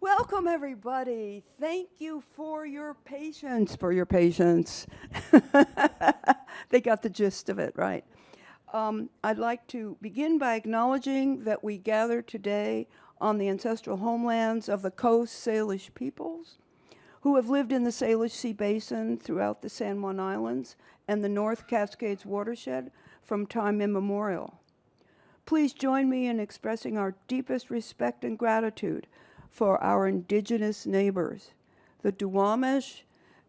Welcome, everybody. Thank you for your patience, They got the gist of it, right? I'd like to begin by acknowledging that we gather today on the ancestral homelands of the Coast Salish peoples who have lived in the Salish Sea Basin throughout the San Juan Islands and the North Cascades watershed from time immemorial. Please join me in expressing our deepest respect and gratitude for our indigenous neighbors, the Duwamish,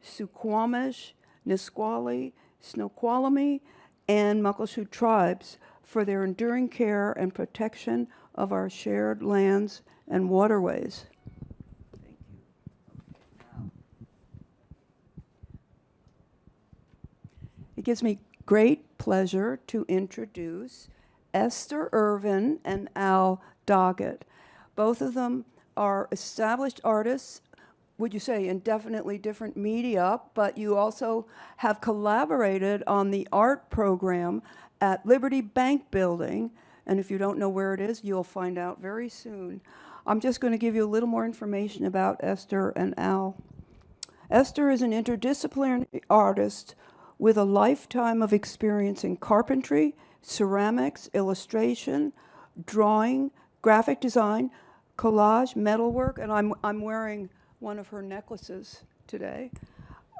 Suquamish, Nisqually, Snoqualmie, and Muckleshoot tribes for their enduring care and protection of our shared lands and waterways. Thank you. Okay, it gives me great pleasure to introduce Esther Ervin and Al Doggett. Both of them are established artists, would you say, in definitely different media, but you also have collaborated on the art program at Liberty Bank Building. And if you don't know where it is, you'll find out very soon. I'm just going to give you a little more information about Esther and Al. Esther is an interdisciplinary artist with a lifetime of experience in carpentry, ceramics, illustration, drawing, graphic design, collage, metalwork, and I'm wearing one of her necklaces today.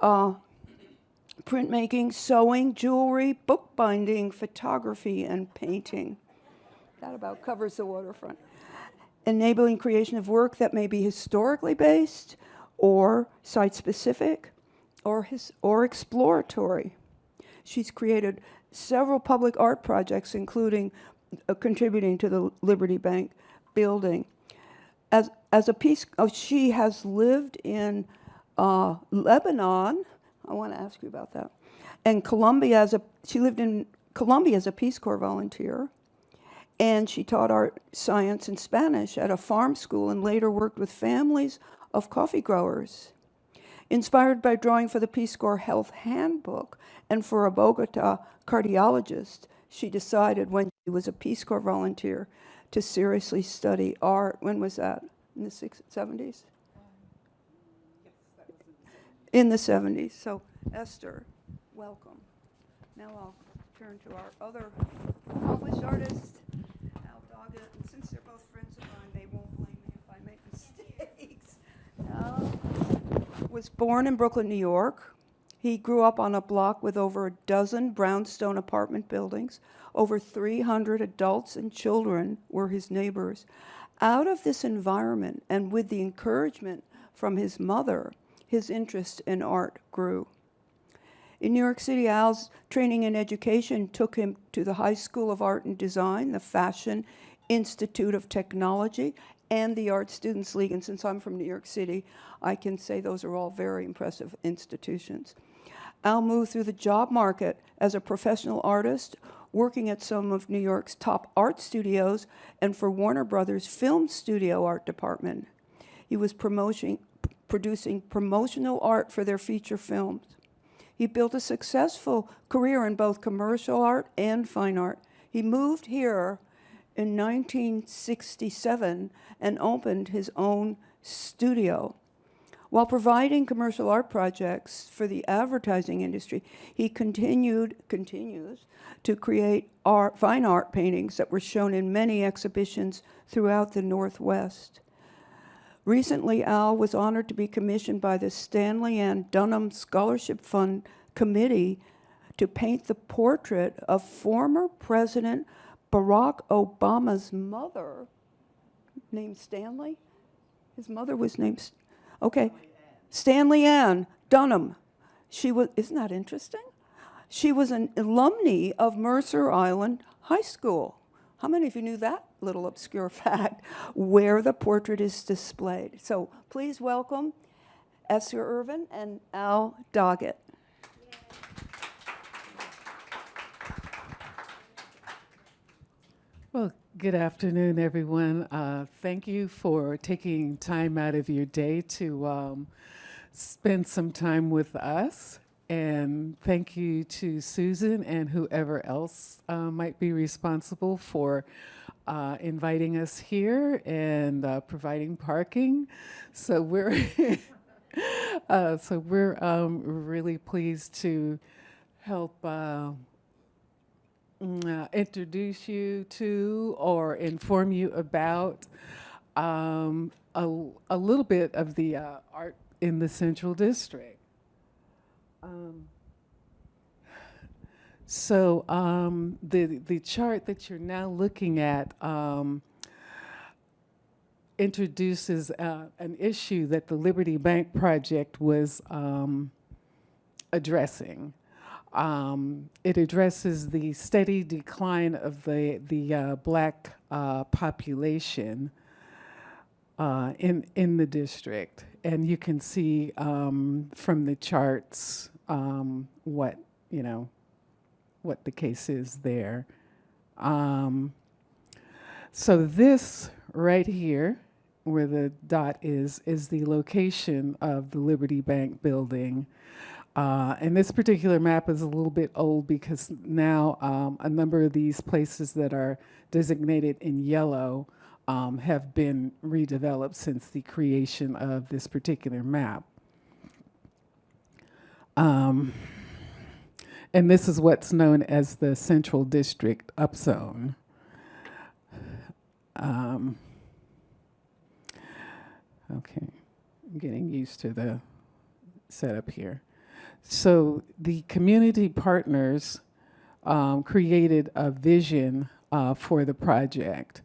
Printmaking, sewing, jewelry, bookbinding, photography, and painting. That about covers the waterfront. Enabling creation of work that may be historically based, or site-specific, or exploratory. She's created several public art projects, including contributing to the Liberty Bank Building. As a piece, she has lived in Lebanon. I want to ask you about that. And Colombia she lived in Colombia as a Peace Corps volunteer. And she taught art, science, and Spanish at a farm school and later worked with families of coffee growers. Inspired by drawing for the Peace Corps Health Handbook and for a Bogota cardiologist, she decided when she was a Peace Corps volunteer to seriously study art. When was that? In the 70s? Yes, that was in the 70s. So, Esther, welcome. Now I'll turn to our other accomplished artist, Al Doggett. And since they're both friends of mine, they won't blame me if I make mistakes. Al was born in Brooklyn, New York. He grew up on a block with over a dozen brownstone apartment buildings. Over 300 adults and children were his neighbors. Out of this environment, and with the encouragement from his mother, his interest in art grew. In New York City, Al's training and education took him to the High School of Art and Design, the Fashion Institute of Technology, and the Art Students League. And since I'm from New York City, I can say those are all very impressive institutions. Al moved through the job market as a professional artist, working at some of New York's top art studios and for Warner Brothers' film studio art department. He was producing promotional art for their feature films. He built a successful career in both commercial art and fine art. He moved here in 1967 and opened his own studio. While providing commercial art projects for the advertising industry, he continues to create fine art paintings that were shown in many exhibitions throughout the Northwest. Recently, Al was honored to be commissioned by the Stanley Ann Dunham Scholarship Fund Committee to paint the portrait of former President Barack Obama's mother, named Stanley. His mother was named, okay, Stanley Ann Dunham. Isn't that interesting? She was an alumni of Mercer Island High School. How many of you knew that little obscure fact, where the portrait is displayed? So please welcome Esther Ervin and Al Doggett. Well, good afternoon, everyone. Thank you for taking time out of your day to spend some time with us. And thank you to Susan and whoever else might be responsible for inviting us here and providing parking. So we're really pleased to help introduce you to or inform you about a little bit of the art in the Central District. The chart that you're now looking at introduces an issue that the Liberty Bank project was addressing. It addresses the steady decline of the black population in the district, and you can see from the charts what the case is there. So this right here, where the dot is the location of the Liberty Bank building. And this particular map is a little bit old because now a number of these places that are designated in yellow have been redeveloped since the creation of this particular map. And this is what's known as the Central District Upzone. Okay, I'm getting used to the setup here. So the community partners created a vision for the project.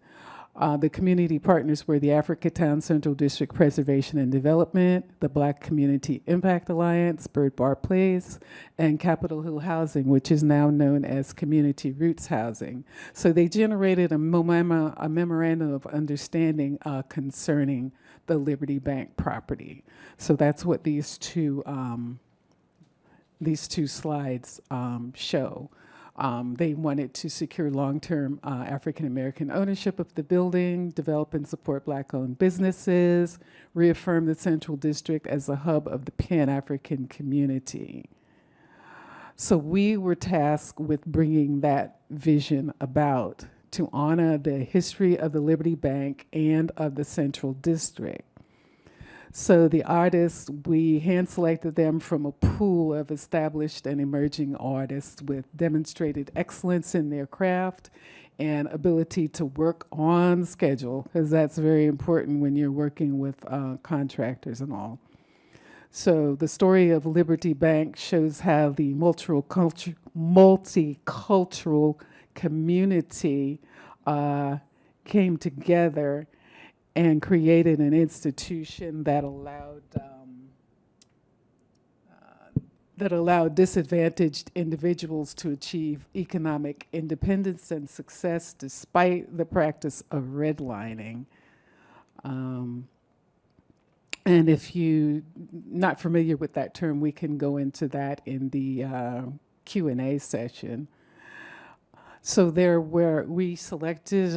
The community partners were the Africatown Central District Preservation and Development, the Black Community Impact Alliance, Bird Bar Place, and Capitol Hill Housing, which is now known as Community Roots Housing. So they generated a memorandum of understanding concerning the Liberty Bank property. So that's what these two slides show. They wanted to secure long-term African-American ownership of the building, develop and support Black-owned businesses, reaffirm the Central District as a hub of the Pan-African community. So we were tasked with bringing that vision about to honor the history of the Liberty Bank and of the Central District. So the artists, we hand-selected them from a pool of established and emerging artists with demonstrated excellence in their craft and ability to work on schedule, because that's very important when you're working with contractors and all. So the story of Liberty Bank shows how the multicultural community came together and created an institution that allowed disadvantaged individuals to achieve economic independence and success despite the practice of redlining. And if you're not familiar with that term, we can go into that in the Q&A session. So we selected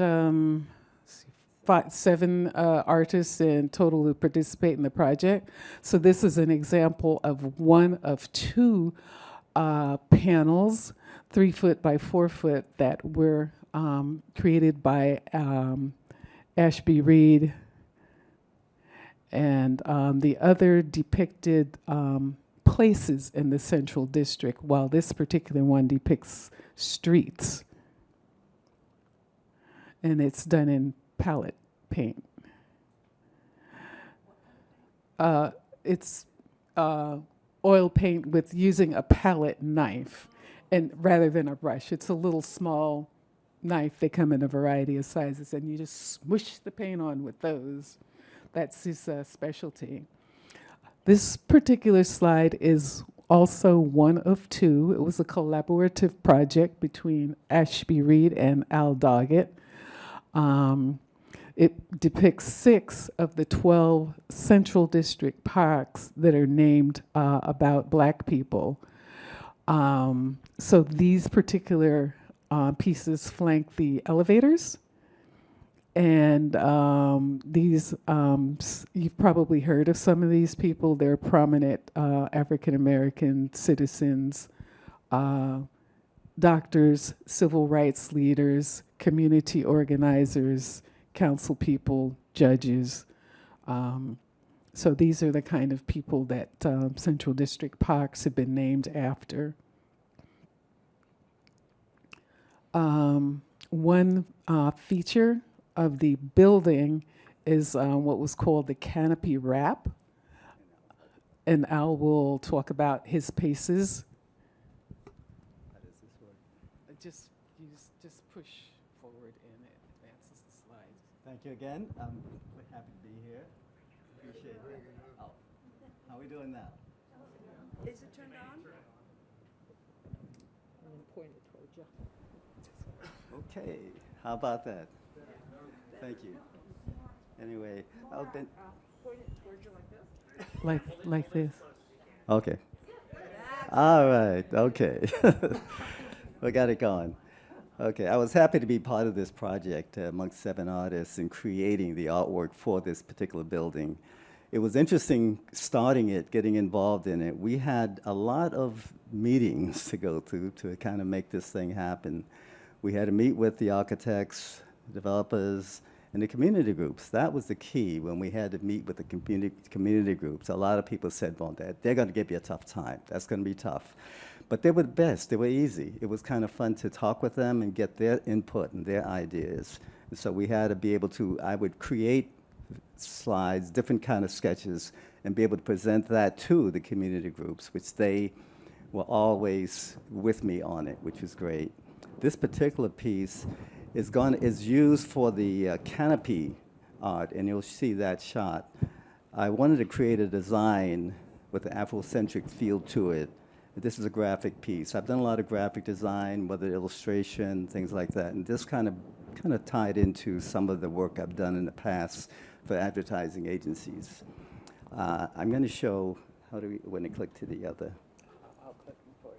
7 artists in total to participate in the project. So this is an example of one of 2 panels, 3 foot by 4 foot, that were created by Ashby Reed, and the other depicted places in the Central District, while this particular one depicts streets. And it's done in palette paint. It's oil paint with using a palette knife, and rather than a brush. It's a little small knife. They come in a variety of sizes, and you just smush the paint on with those. That's his specialty. This particular slide is also one of 2. It was a collaborative project between Ashby Reed and Al Doggett. It depicts 6 of the 12 Central District parks that are named about Black people. So these particular pieces flank the elevators. And you've probably heard of some of these people. They're prominent African-American citizens doctors, civil rights leaders, community organizers, council people, judges. So these are the kind of people that Central District parks have been named after. One feature of the building is what was called the canopy wrap. And Al will talk about his paces. How does this work? Just push forward and it advances the slides. Thank you again. I'm happy to be here. Appreciate it. Oh, how are we doing now? Is it turned on? I'm going to point it towards you. Okay, how about that? Thank you. Anyway, I've been. Point it towards you like this? Like this. Okay. All right. Okay. We got it going. Okay. I was happy to be part of this project amongst 7 artists in creating the artwork for this particular building. It was interesting starting it, getting involved in it. We had a lot of meetings to go to kind of make this thing happen. We had to meet with the architects, developers, and the community groups. That was the key when we had to meet with the community groups. A lot of people said, well, they're going to give you a tough time. That's going to be tough. But they were the best. They were easy. It was kind of fun to talk with them and get their input and their ideas. And so we had to be able to, I would create slides, different kind of sketches, and be able to present that to the community groups, which they were always with me on it, which was great. This particular piece is used for the canopy art, and you'll see that shot. I wanted to create a design with an Afrocentric feel to it. This is a graphic piece. I've done a lot of graphic design, whether illustration, things like that, and this kind of tied into some of the work I've done in the past for advertising agencies. I'm going to show when I click to the other. I'll click them for you.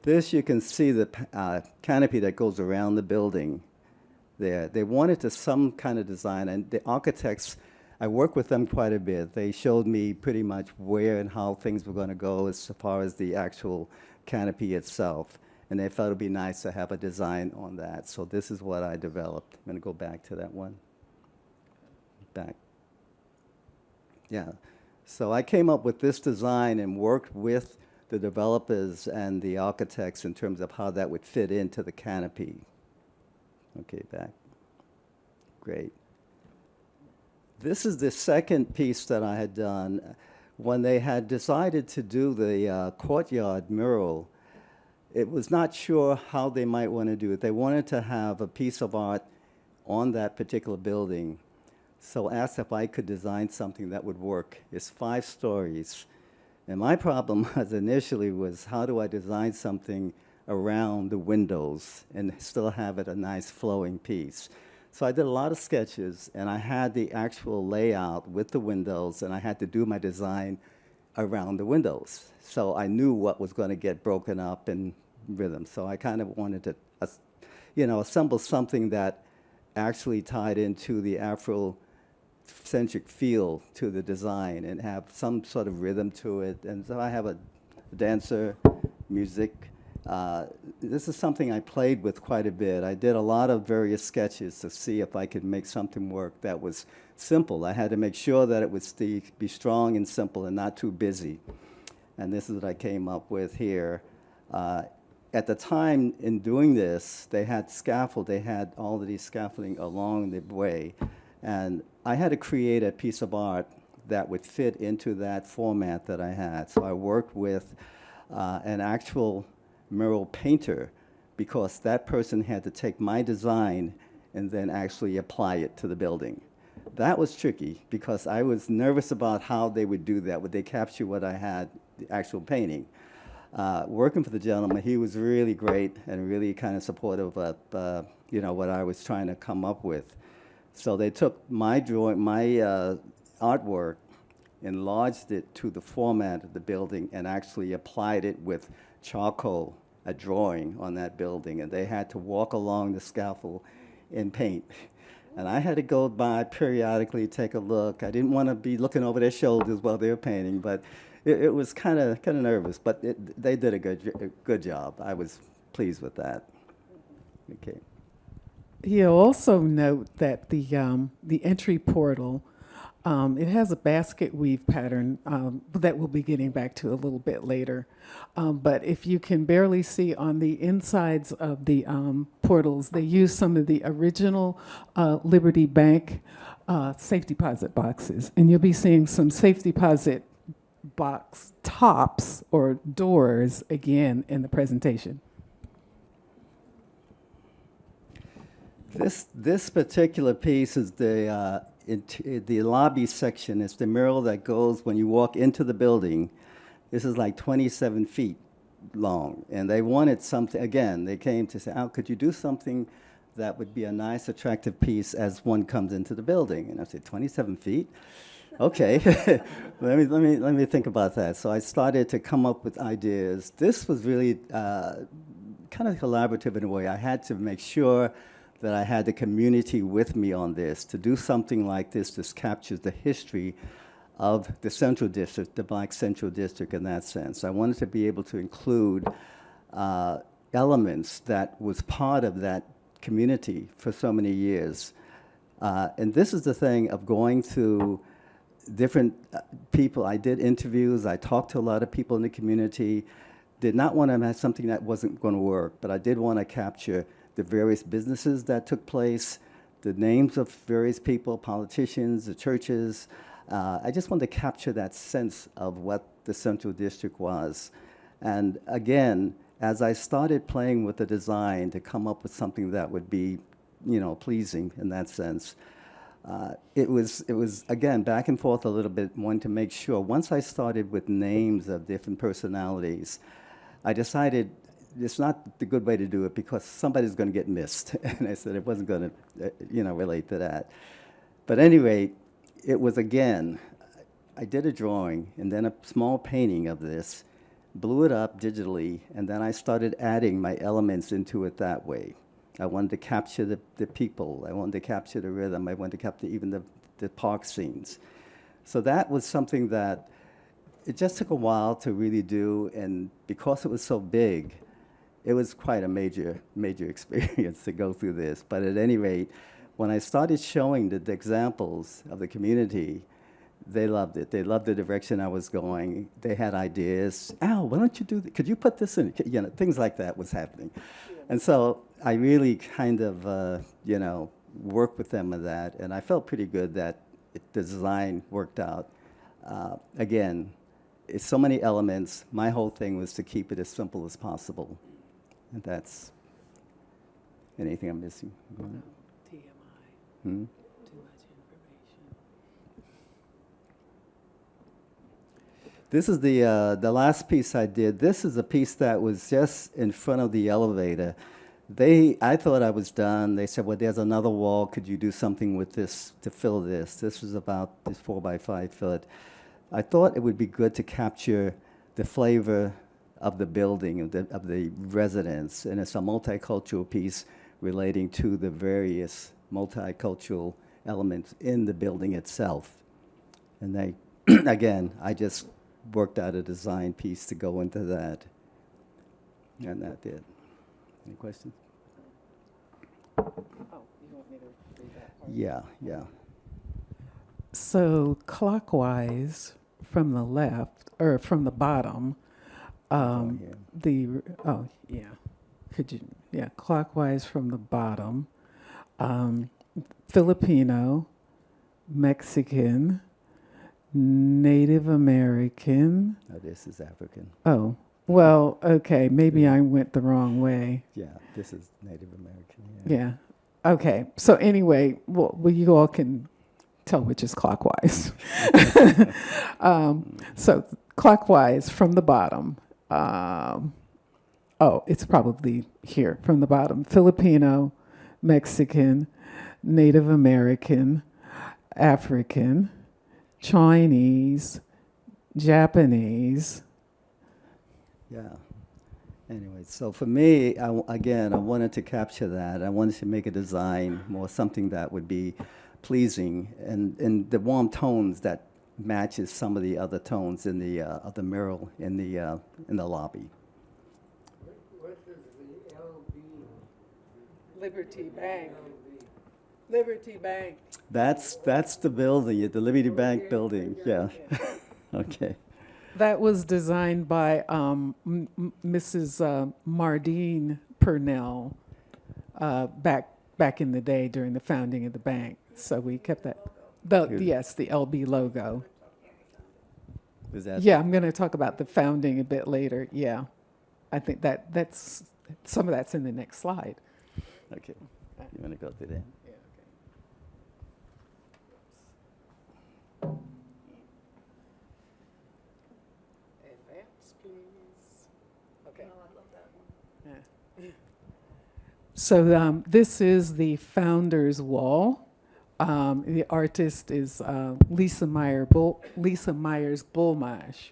This, you can see the canopy that goes around the building there. They wanted some kind of design, and the architects, I worked with them quite a bit. They showed me pretty much where and how things were going to go as far as the actual canopy itself, and they felt it would be nice to have a design on that. So this is what I developed. I'm going to go back to that one. Back. Yeah. So I came up with this design and worked with the developers and the architects in terms of how that would fit into the canopy. Okay, back. Great. This is the second piece that I had done. When they had decided to do the courtyard mural, it was not sure how they might want to do it. They wanted to have a piece of art on that particular building. So I asked if I could design something that would work. It's 5 stories. And my problem initially was, how do I design something around the windows and still have it a nice flowing piece? So I did a lot of sketches, and I had the actual layout with the windows, and I had to do my design around the windows. So I knew what was going to get broken up in rhythm. So I kind of wanted to, assemble something that actually tied into the Afrocentric feel to the design and have some sort of rhythm to it. And so I have a dancer, music. This is something I played with quite a bit. I did a lot of various sketches to see if I could make something work that was simple. I had to make sure that it would be strong and simple and not too busy. And this is what I came up with here. At the time in doing this, they had they had all of these scaffolding along the way. And I had to create a piece of art that would fit into that format that I had. So I worked with an actual mural painter, because that person had to take my design and then actually apply it to the building. That was tricky, because I was nervous about how they would do that. Would they capture what I had, the actual painting? Working for the gentleman, he was really great and really kind of supportive of what I was trying to come up with. So they took my drawing, my artwork, enlarged it to the format of the building, and actually applied it with charcoal, a drawing on that building, and they had to walk along the scaffold in paint. And I had to go by periodically, take a look. I didn't want to be looking over their shoulders while they were painting, but it was kind of nervous, but they did a good job. I was pleased with that. Okay. You'll also note that the entry portal, it has a basket weave pattern that we'll be getting back to a little bit later. But if you can barely see on the insides of the portals, they use some of the original Liberty Bank safe deposit boxes. And you'll be seeing some safe deposit box tops or doors again in the presentation. This particular piece is the lobby section. It's the mural that goes when you walk into the building. This is like 27 feet long, and they wanted something. Again, they came to say, "Oh, could you do something that would be a nice, attractive piece as one comes into the building?" And I said, 27 feet? Okay, let me think about that. So I started to come up with ideas. This was really kind of collaborative in a way. I had to make sure that I had the community with me on this. To do something like this captures the history of the Central District, the Black Central District in that sense. I wanted to be able to include elements that was part of that community for so many years. And this is the thing of going through different people. I did interviews, I talked to a lot of people in the community, did not want to have something that wasn't going to work, but I did want to capture the various businesses that took place, the names of various people, politicians, the churches. I just wanted to capture that sense of what the Central District was. And again, as I started playing with the design to come up with something that would be, pleasing in that sense, it was again back and forth a little bit, wanting to make sure. Once I started with names of different personalities, I decided it's not the good way to do it because somebody's going to get missed. And I said it wasn't going to, relate to that. But anyway, it was again, I did a drawing and then a small painting of this, blew it up digitally, and then I started adding my elements into it that way. I wanted to capture the people. I wanted to capture the rhythm. I wanted to capture even the park scenes. So that was something that it just took a while to really do, and because it was so big, it was quite a major experience to go through this. But at any rate, when I started showing the examples of the community, they loved it. They loved the direction I was going. They had ideas. Al, why don't you do that? Could you put this in? Things like that was happening. And so I really kind of, worked with them on that. And I felt pretty good that the design worked out. Again, it's so many elements. My whole thing was to keep it as simple as possible. And that's anything I'm missing. TMI. Hmm? Too much information. This is the last piece I did. This is a piece that was just in front of the elevator. I thought I was done. They said, well, there's another wall. Could you do something with this to fill this? This was about this 4x5 foot. I thought it would be good to capture the flavor of the building, of the residents, and it's a multicultural piece relating to the various multicultural elements in the building itself. And again, I just worked out a design piece to go into that, and that did. Any questions? Oh, you want me to read that part? Yeah. So clockwise from the left, or from the bottom, clockwise from the bottom, Filipino, Mexican, Native American. No, this is African. Oh, well, okay, maybe I went the wrong way. Yeah, this is Native American. Yeah. Okay. So anyway, well, you all can tell which is clockwise. So clockwise from the bottom. It's probably here from the bottom. Filipino, Mexican, Native American, African, Chinese, Japanese. Yeah. Anyway, so for me, I wanted to capture that. I wanted to make a design more something that would be pleasing and the warm tones that matches some of the other tones in the of the mural in the lobby. What is the LB? Liberty Bank. Liberty Bank. That's the building, the Liberty Bank building. Yeah. Okay. That was designed by Mrs. Mardine Purnell back in the day during the founding of the bank. So we kept that. Yes, the LB logo. Was that? Yeah, I'm going to talk about the founding a bit later. Yeah, I think that's some of that's in the next slide. Okay. You want to go through that? Yeah, okay. Advance, please. Okay. Oh, I love that one. Yeah. So this is the founder's wall. The artist is Lisa Myers Bullmash.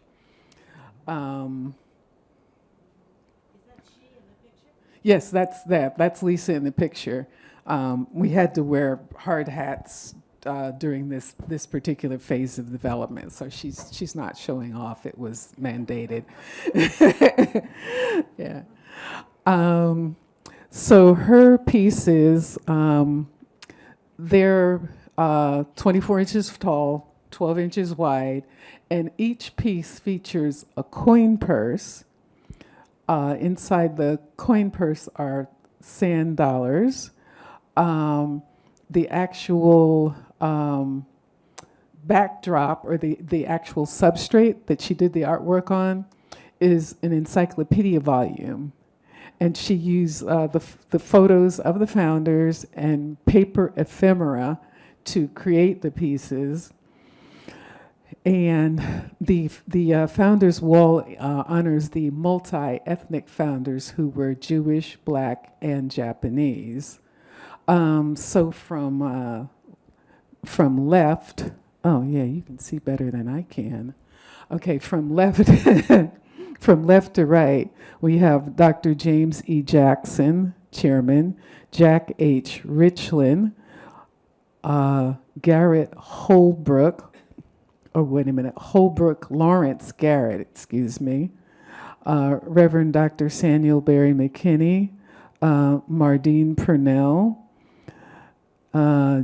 Yes, that's Lisa in the picture. We had to wear hard hats during this particular phase of development, so she's not showing off. It was mandated. Yeah. So her pieces, they're 24 inches tall, 12 inches wide, and each piece features a coin purse. Inside the coin purse are sand dollars. The actual backdrop, or the actual substrate that she did the artwork on, is an encyclopedia volume. And she used the photos of the founders and paper ephemera to create the pieces. And the founders' wall honors the multi-ethnic founders who were Jewish, Black, and Japanese. So from left, oh yeah, you can see better than I can. Okay, from left from left to right, we have Dr. James E. Jackson, chairman, Jack H. Richland, Garrett Holbrook, Holbrook Lawrence Garrett, excuse me, Reverend Dr. Samuel Barry McKinney, Mardine Purnell,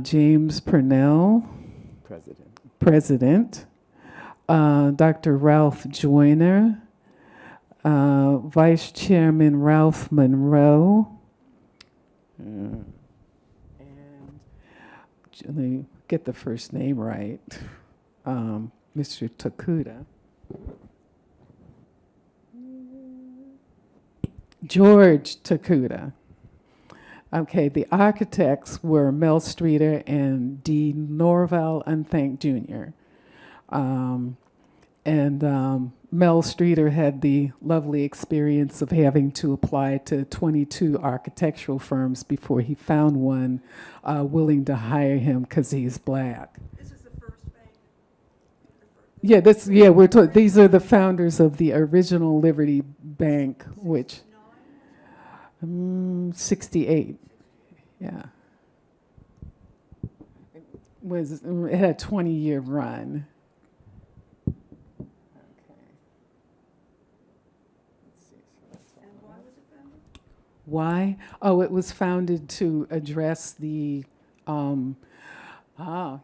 James Purnell, President, Dr. Ralph Joyner, Vice Chairman Ralph Monroe, and let me get the first name right, Mr. Takuda. George Takuda. Okay, the architects were Mel Streeter and D. Norval Unthank Jr. Mel Streeter had the lovely experience of having to apply to 22 architectural firms before he found one willing to hire him because he's Black. This is the first bank. Yeah, these are the founders of the original Liberty Bank, which 68. Yeah. It had a 20-year run. Why? Oh, it was founded to address the,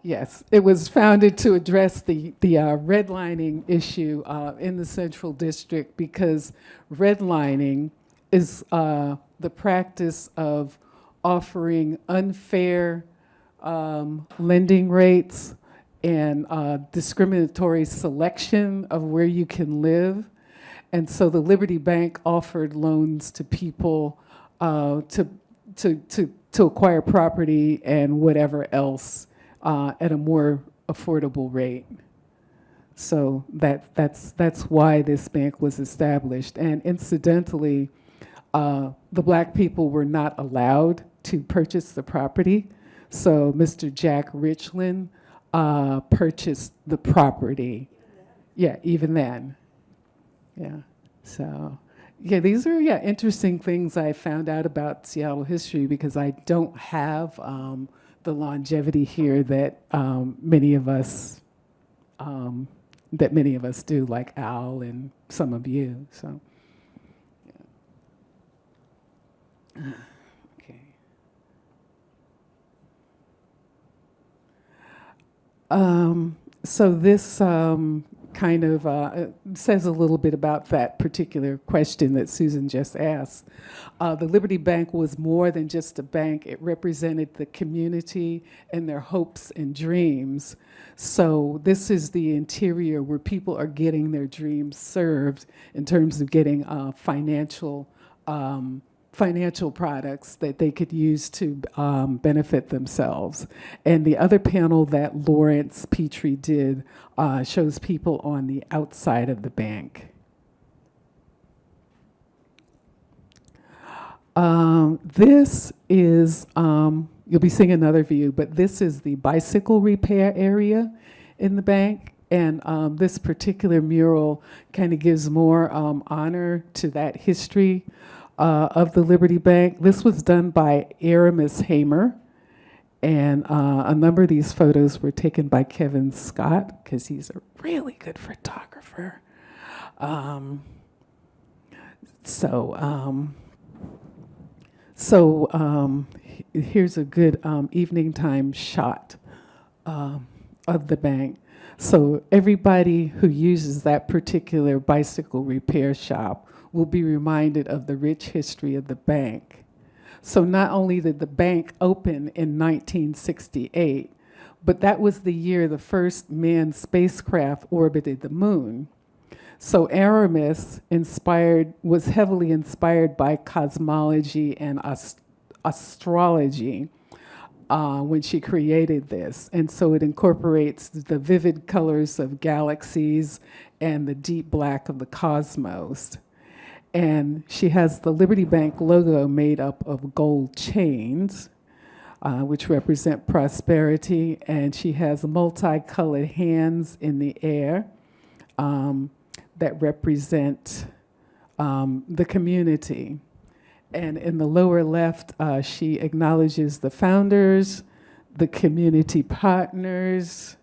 yes, it was founded to address the redlining issue in the Central District, because redlining is the practice of offering unfair lending rates and discriminatory selection of where you can live. And so the Liberty Bank offered loans to people to acquire property and whatever else at a more affordable rate. So that's why this bank was established. And incidentally, the Black people were not allowed to purchase the property. So Mr. Jack Richland purchased the property. Yeah, even then. Yeah, so, yeah, these are, interesting things I found out about Seattle history, because I don't have the longevity here that many of us that many of us do, like Al and some of you. So, yeah. Okay. So this kind of says a little bit about that particular question that Susan just asked. The Liberty Bank was more than just a bank. It represented the community and their hopes and dreams. So this is the interior where people are getting their dreams served in terms of getting financial products that they could use to benefit themselves. And the other panel that Lawrence Petrie did shows people on the outside of the bank. This is, you'll be seeing another view, but this is the bicycle repair area in the bank. And this particular mural kind of gives more honor to that history of the Liberty Bank. This was done by Aramis Hamer, and a number of these photos were taken by Kevin Scott, because he's a really good photographer. Here's a good evening time shot of the bank. So everybody who uses that particular bicycle repair shop will be reminded of the rich history of the bank. So not only did the bank open in 1968, but that was the year the first manned spacecraft orbited the moon. So Aramis was heavily inspired by cosmology and astrology when she created this. And so it incorporates the vivid colors of galaxies and the deep black of the cosmos. And she has the Liberty Bank logo made up of gold chains, which represent prosperity. And she has multicolored hands in the air that represent the community. And in the lower left, she acknowledges the founders, the community partners,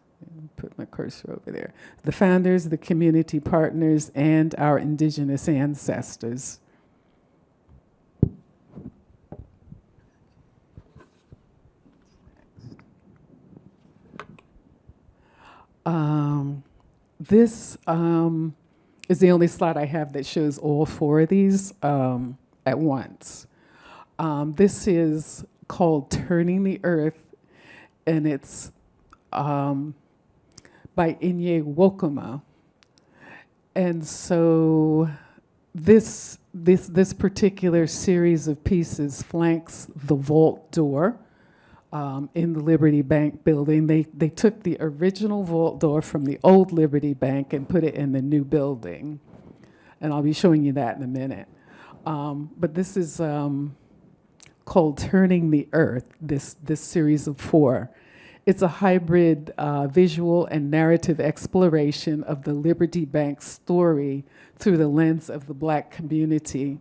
put my cursor over there, the founders, the community partners, and our indigenous ancestors. This is the only slide I have that shows all four of these at once. This is called Turning the Earth, and it's by Inye Wokoma. And so this particular series of pieces flanks the vault door in the Liberty Bank building. They took the original vault door from the old Liberty Bank and put it in the new building. And I'll be showing you that in a minute. But this is called Turning the Earth, this series of four. It's a hybrid visual and narrative exploration of the Liberty Bank story through the lens of the Black community.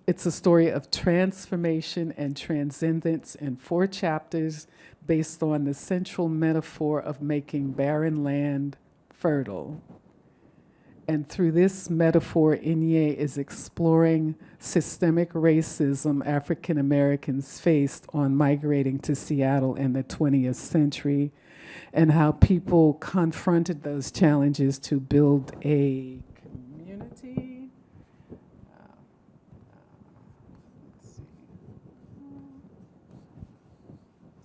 It's a story of transformation and transcendence in 4 chapters based on the central metaphor of making barren land fertile. And through this metaphor, Inye is exploring systemic racism African Americans faced on migrating to Seattle in the 20th century, and how people confronted those challenges to build a community. Let's see.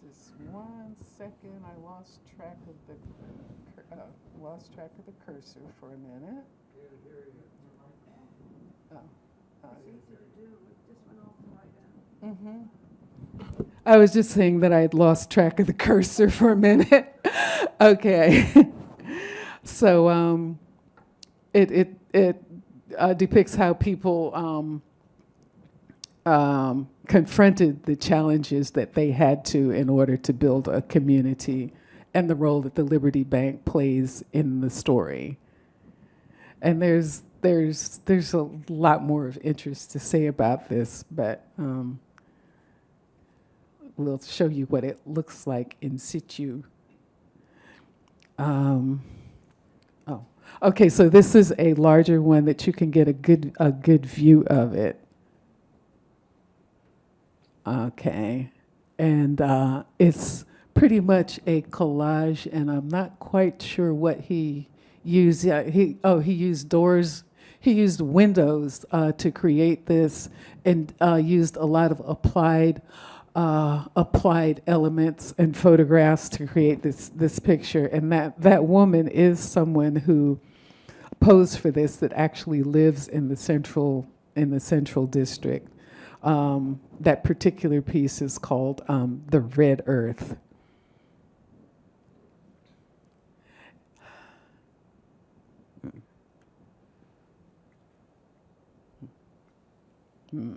Just 1 second, I lost track of the cursor for a minute. I was just saying that I had lost track of the cursor for a minute. Okay. So it depicts how people confronted the challenges that they had to in order to build a community, and the role that the Liberty Bank plays in the story. And there's a lot more of interest to say about this, but we'll show you what it looks like in situ. Oh, okay. So this is a larger one that you can get a good view of it. Okay, and it's pretty much a collage, and I'm not quite sure what he used. Yeah, he used doors. He used windows to create this, and used a lot of applied elements and photographs to create this picture. And that woman is someone who posed for this, that actually lives in the central district. That particular piece is called The Red Earth. Okay.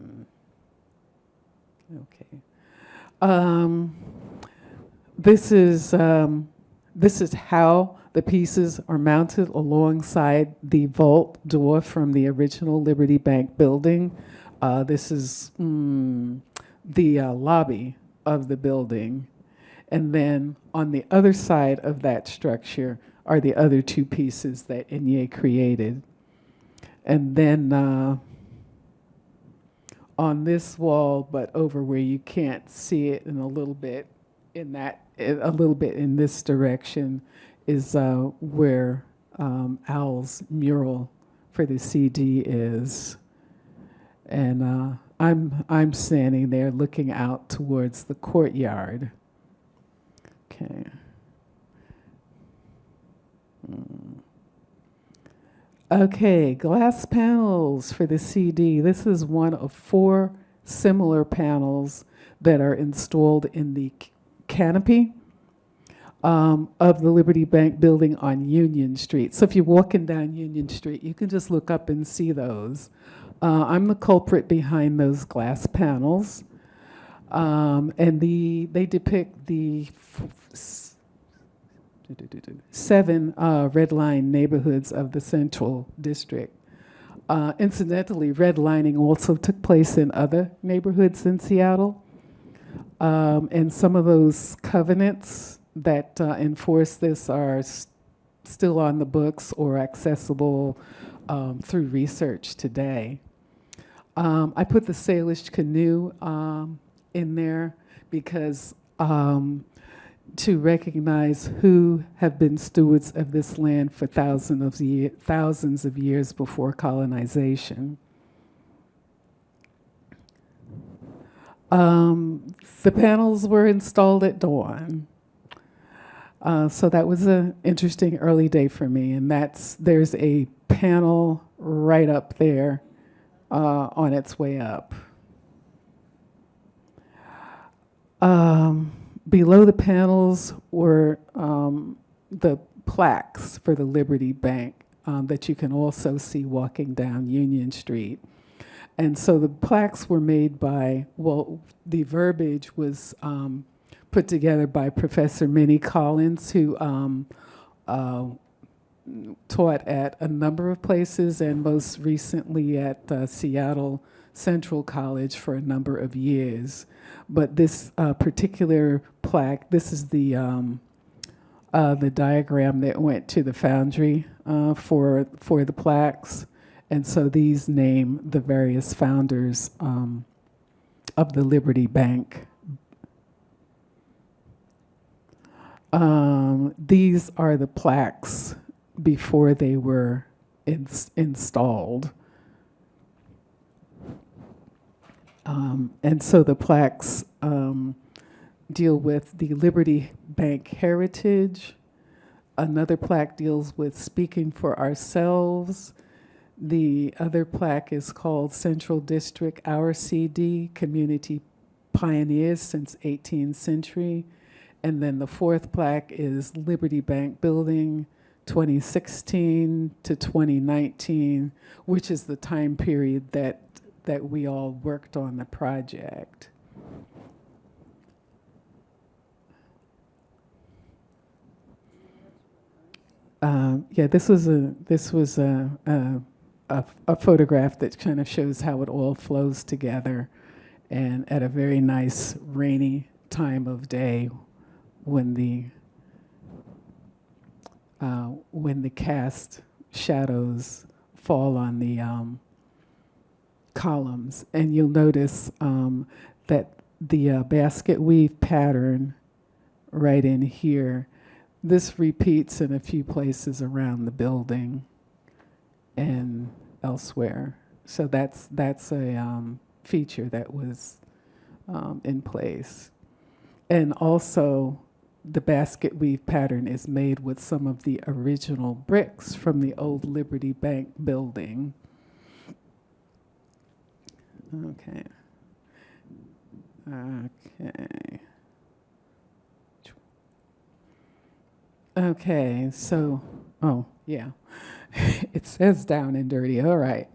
This is how the pieces are mounted alongside the vault door from the original Liberty Bank building. This is the lobby of the building. And then on the other side of that structure are the other two pieces that Inye created. And then on this wall, but over where you can't see it, and a little bit in this direction, is where Al's mural for the CD is. And I'm standing there looking out towards the courtyard. Okay. Okay, glass panels for the CD. This is one of 4 similar panels that are installed in the canopy of the Liberty Bank building on Union Street. So if you're walking down Union Street, you can just look up and see those. I'm the culprit behind those glass panels. And they depict the 7 red line neighborhoods of the Central District. Incidentally, redlining also took place in other neighborhoods in Seattle. And some of those covenants that enforce this are still on the books or accessible through research today. I put the Salish canoe in there because to recognize who have been stewards of this land for thousands of years before colonization. The panels were installed at dawn. So that was an interesting early day for me, and there's a panel right up there on its way up. Below the panels were the plaques for the Liberty Bank that you can also see walking down Union Street. And so the plaques were made by, the verbiage was put together by Professor Minnie Collins, who taught at a number of places, and most recently at Seattle Central College for a number of years. But this particular plaque, this is the diagram that went to the foundry for the plaques. And so these name the various founders of the Liberty Bank. These are the plaques before they were installed. And so the plaques deal with the Liberty Bank heritage. Another plaque deals with speaking for ourselves. The other plaque is called Central District, Our CD, Community Pioneers since 18th century. And then the 4th plaque is Liberty Bank Building, 2016 to 2019, which is the time period that we all worked on the project. Yeah, this was a photograph that kind of shows how it all flows together, and at a very nice rainy time of day when the when the cast shadows fall on the columns. And you'll notice that the basket weave pattern right in here, this repeats in a few places around the building and elsewhere. So that's a feature that was in place. And also, the basket weave pattern is made with some of the original bricks from the old Liberty Bank building. Okay. Okay. Okay, so, oh, yeah. It says down and dirty, all right.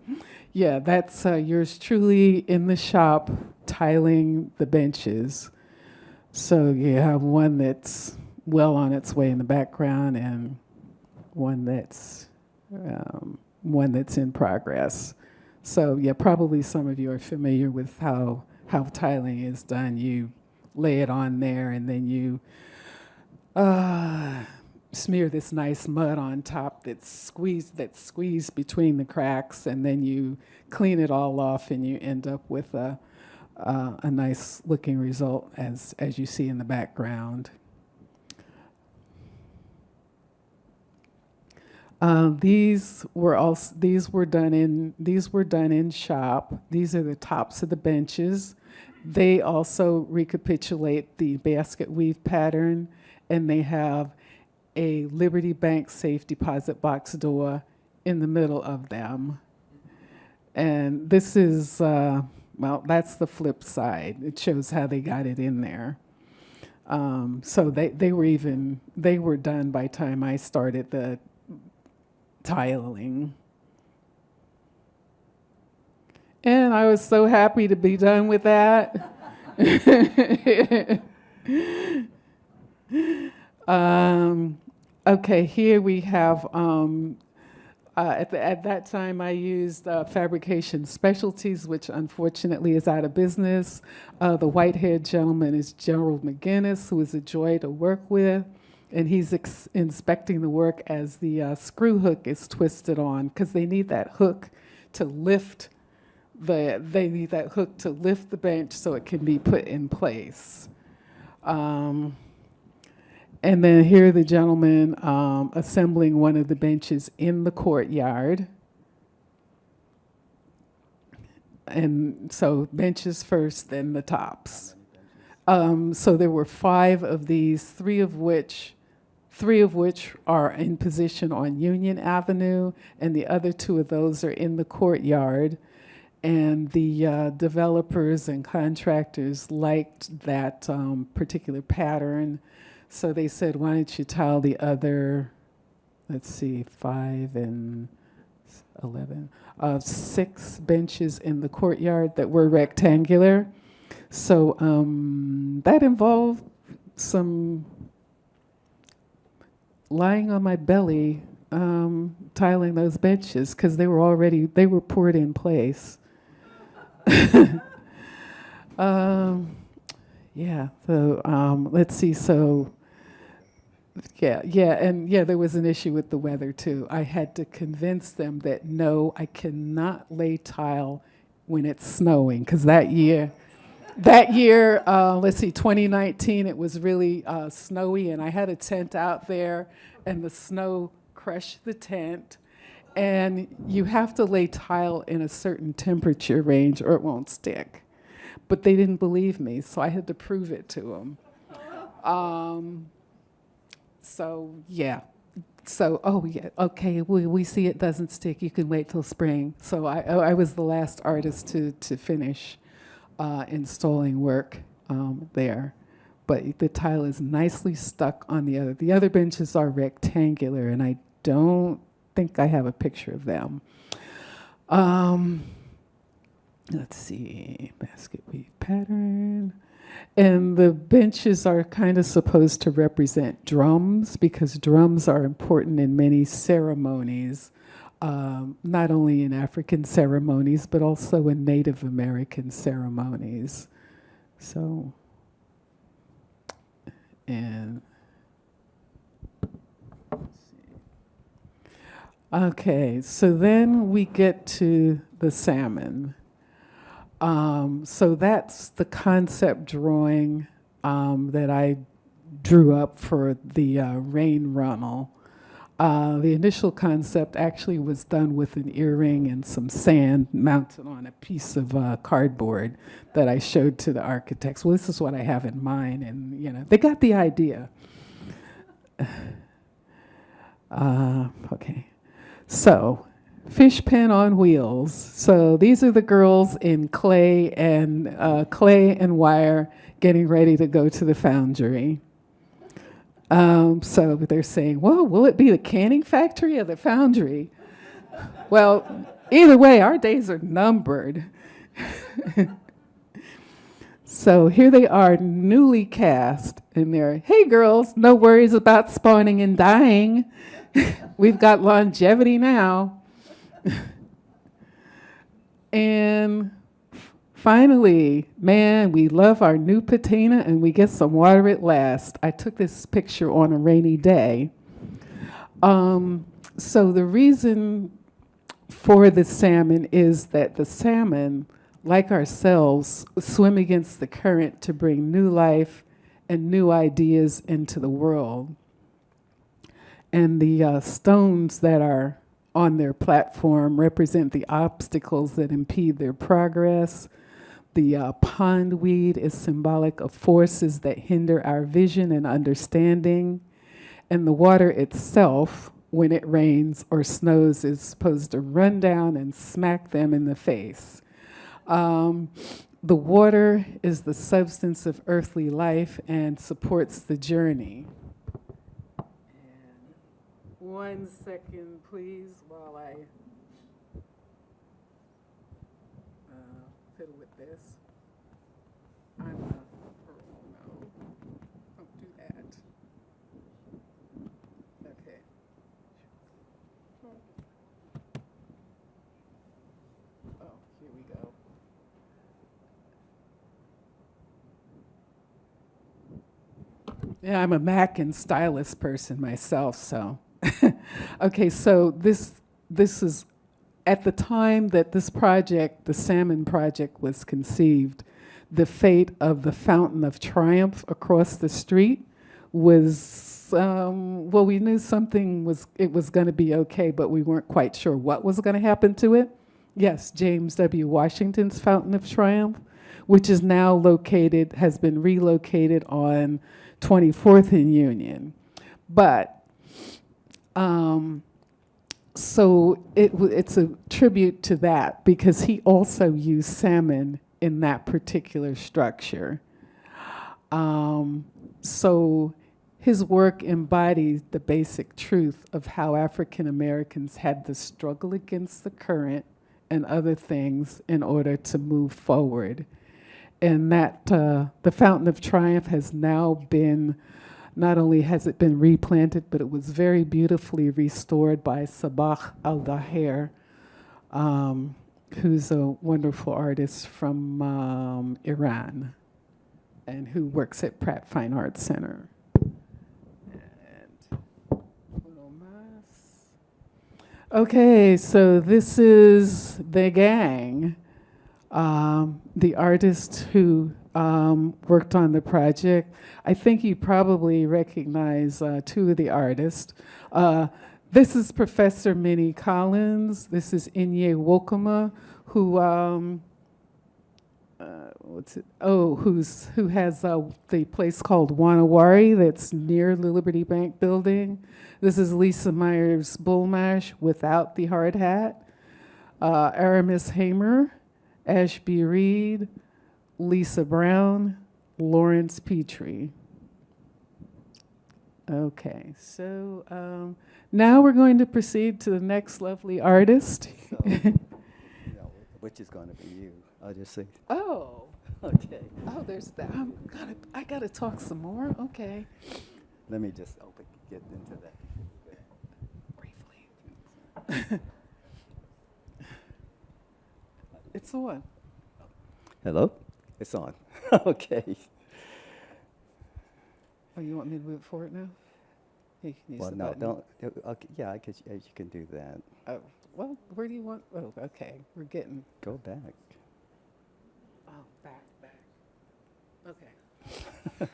Yeah, that's yours truly in the shop tiling the benches. So you have one that's well on its way in the background and one that's in progress. So yeah, probably some of you are familiar with how tiling is done. You lay it on there and then you smear this nice mud on top that's squeezed between the cracks, and then you clean it all off and you end up with a nice looking result as you see in the background. These were done in shop. These are the tops of the benches. They also recapitulate the basket weave pattern, and they have a Liberty Bank safe deposit box door in the middle of them. And this is, well, that's the flip side. It shows how they got it in there. So they were done by time I started the tiling. And I was so happy to be done with that. Okay, here we have, at that time I used Fabrication Specialties, which unfortunately is out of business. The white-haired gentleman is Gerald McGinnis, who is a joy to work with. And he's inspecting the work as the screw hook is twisted on, because they need that hook to lift the bench so it can be put in place. And then here the gentleman assembling one of the benches in the courtyard. And so benches first, then the tops. So there were 5 of these, three of which are in position on Union Avenue, and the other 2 of those are in the courtyard. And the developers and contractors liked that particular pattern. So they said, why don't you tile the other, let's see, 5 and 11, 6 benches in the courtyard that were rectangular. So that involved some lying on my belly, tiling those benches, because they were poured in place. Yeah, so let's see, so yeah, there was an issue with the weather too. I had to convince them that no, I cannot lay tile when it's snowing, because that year, let's see, 2019, it was really snowy, and I had a tent out there, and the snow crushed the tent, and you have to lay tile in a certain temperature range or it won't stick. But they didn't believe me, so I had to prove it to them. So yeah. So, oh yeah, okay, we see it doesn't stick, you can wait till spring. So I was the last artist to finish installing work there. But the tile is nicely stuck on the other. The other benches are rectangular, and I don't think I have a picture of them. Let's see, basket weave pattern. And the benches are kind of supposed to represent drums, because drums are important in many ceremonies, not only in African ceremonies, but also in Native American ceremonies. So, and let's see. Okay, so then we get to the salmon. So that's the concept drawing that I drew up for the rain runnel. The initial concept actually was done with an earring and some sand mounted on a piece of cardboard that I showed to the architects. Well, this is what I have in mind, and they got the idea. Okay, so fish pen on wheels. So these are the girls in clay and wire getting ready to go to the foundry. So they're saying, well, will it be the canning factory or the foundry? Well, either way, our days are numbered. So here they are, newly cast, and they're, hey girls, no worries about spawning and dying. We've got longevity now. And finally, man, we love our new patina and we get some water at last. I took this picture on a rainy day. So the reason for the salmon is that the salmon, like ourselves, swim against the current to bring new life and new ideas into the world. And the stones that are on their platform represent the obstacles that impede their progress. The pondweed is symbolic of forces that hinder our vision and understanding. And the water itself, when it rains or snows, is supposed to run down and smack them in the face. The water is the substance of earthly life and supports the journey. And 1 second, please, while I fiddle with this. I'm no, don't do that. Okay. Oh, here we go. Yeah, I'm a Mac and stylus person myself, so. Okay, so this is at the time that this project, the Salmon Project, was conceived, the fate of the Fountain of Triumph across the street was, well, we knew it was going to be okay, but we weren't quite sure what was going to happen to it. Yes, James W. Washington's Fountain of Triumph, which is now has been relocated on 24th and Union. But so it's a tribute to that because he also used salmon in that particular structure. So his work embodies the basic truth of how African Americans had to struggle against the current and other things in order to move forward. And that the Fountain of Triumph has now been, not only has it been replanted, but it was very beautifully restored by Sabah Al-Daher, who's a wonderful artist from Iran and who works at Pratt Fine Arts Center. And okay, so this is the gang. The artist who worked on the project. I think you probably recognize two of the artists. This is Professor Minnie Collins. This is Inye Wokoma, who who has the place called Wanawari that's near the Liberty Bank building. This is Lisa Myers Bullmash without the hard hat. Aramis Hamer, Ashby Reed, Lisa Brown, Lawrence Petrie. Okay, so now we're going to proceed to the next lovely artist. So, which is going to be you? I'll just say. Oh. Okay. Oh, there's that. I gotta talk some more. Okay. Let me just get into that. Briefly. It's on. Hello? It's on. Okay. Oh, you want me to move forward now? You can use Well, the no, button. don't. Okay, yeah, I guess you can do that. Oh, well, where do you want? Oh, okay. We're getting. Go back. Oh, back. Okay. You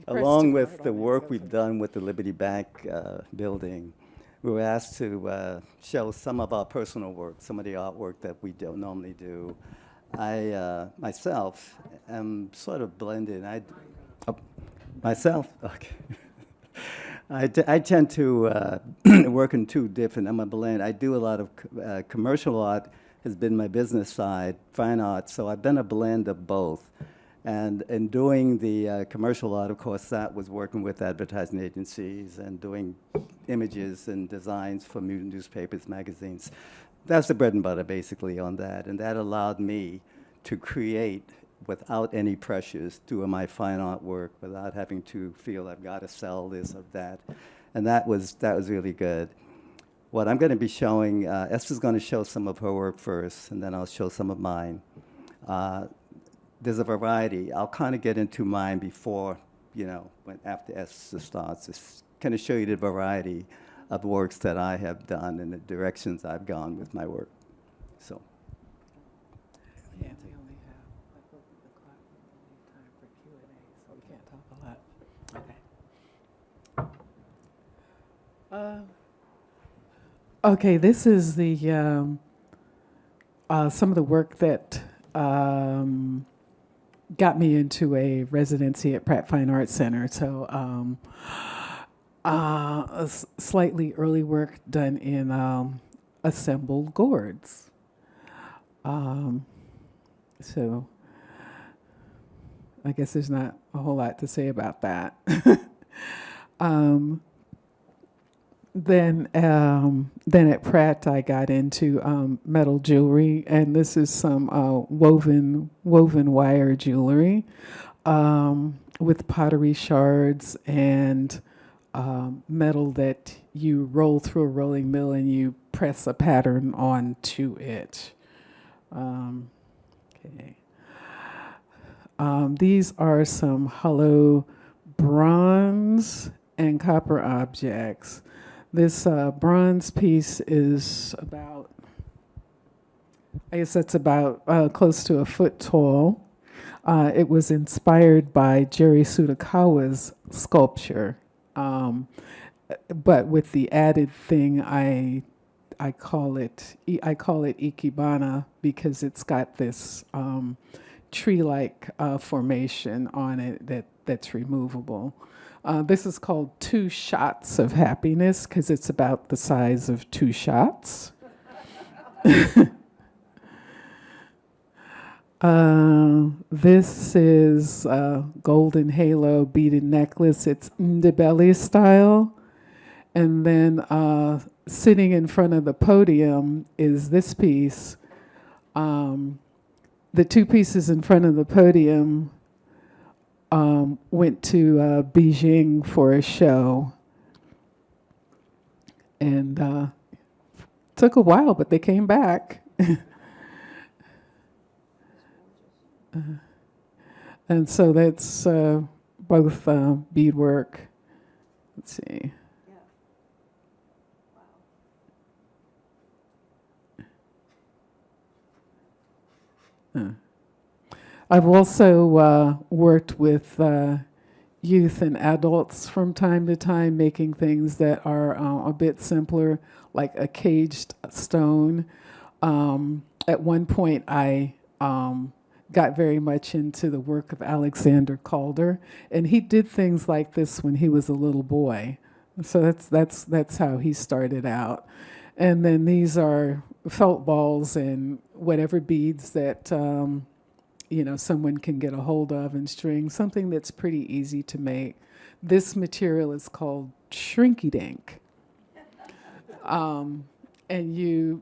pressed Along too with hard the on it. work That's we've okay. done with the Liberty Bank building, we were asked to show some of our personal work, some of the artwork that we don't normally do. I myself am sort of blended. Oh, myself, okay. I tend to work in two different. I'm a blend. I do a lot of commercial art. Has been my business side, fine art. So I've been a blend of both. And in doing the commercial art, of course, that was working with advertising agencies and doing images and designs for newspapers, magazines. That's the bread and butter, basically, on that. And that allowed me to create without any pressures, doing my fine art work without having to feel I've got to sell this or that. And that was really good. What I'm going to be showing, Esther's going to show some of her work first, and then I'll show some of mine. There's a variety. I'll kind of get into mine before, after Esther starts. Just kind of show you the variety of works that I have done and the directions I've gone with my work. So. Yeah, we only have, like, look at the clock, we only have time for Q&A, so we can't talk a lot. Okay. Okay, this is the some of the work that got me into a residency at Pratt Fine Arts Center. So slightly early work done in assembled gourds. So I guess there's not a whole lot to say about that. Then at Pratt, I got into metal jewelry, and this is some woven wire jewelry with pottery shards and metal that you roll through a rolling mill and you press a pattern onto it. Okay. These are some hollow bronze and copper objects. This bronze piece is about, I guess that's about close to a foot tall. It was inspired by Jerry Tsutakawa's sculpture, but with the added thing, I call it ikebana because it's got this tree-like formation on it that's removable. This is called 2 Shots of Happiness because it's about the size of 2 shots. This is golden halo beaded necklace. It's Ndebele style. And then sitting in front of the podium is this piece. The 2 pieces in front of the podium went to Beijing for a show. And took a while, but they came back. And so that's both beadwork. Let's see. I've also worked with youth and adults from time to time, making things that are a bit simpler, like a caged stone. At one point, I got very much into the work of Alexander Calder, and he did things like this when he was a little boy. So that's how he started out. And then these are felt balls and whatever beads that someone can get a hold of and string, something that's pretty easy to make. This material is called shrinky-dink. And you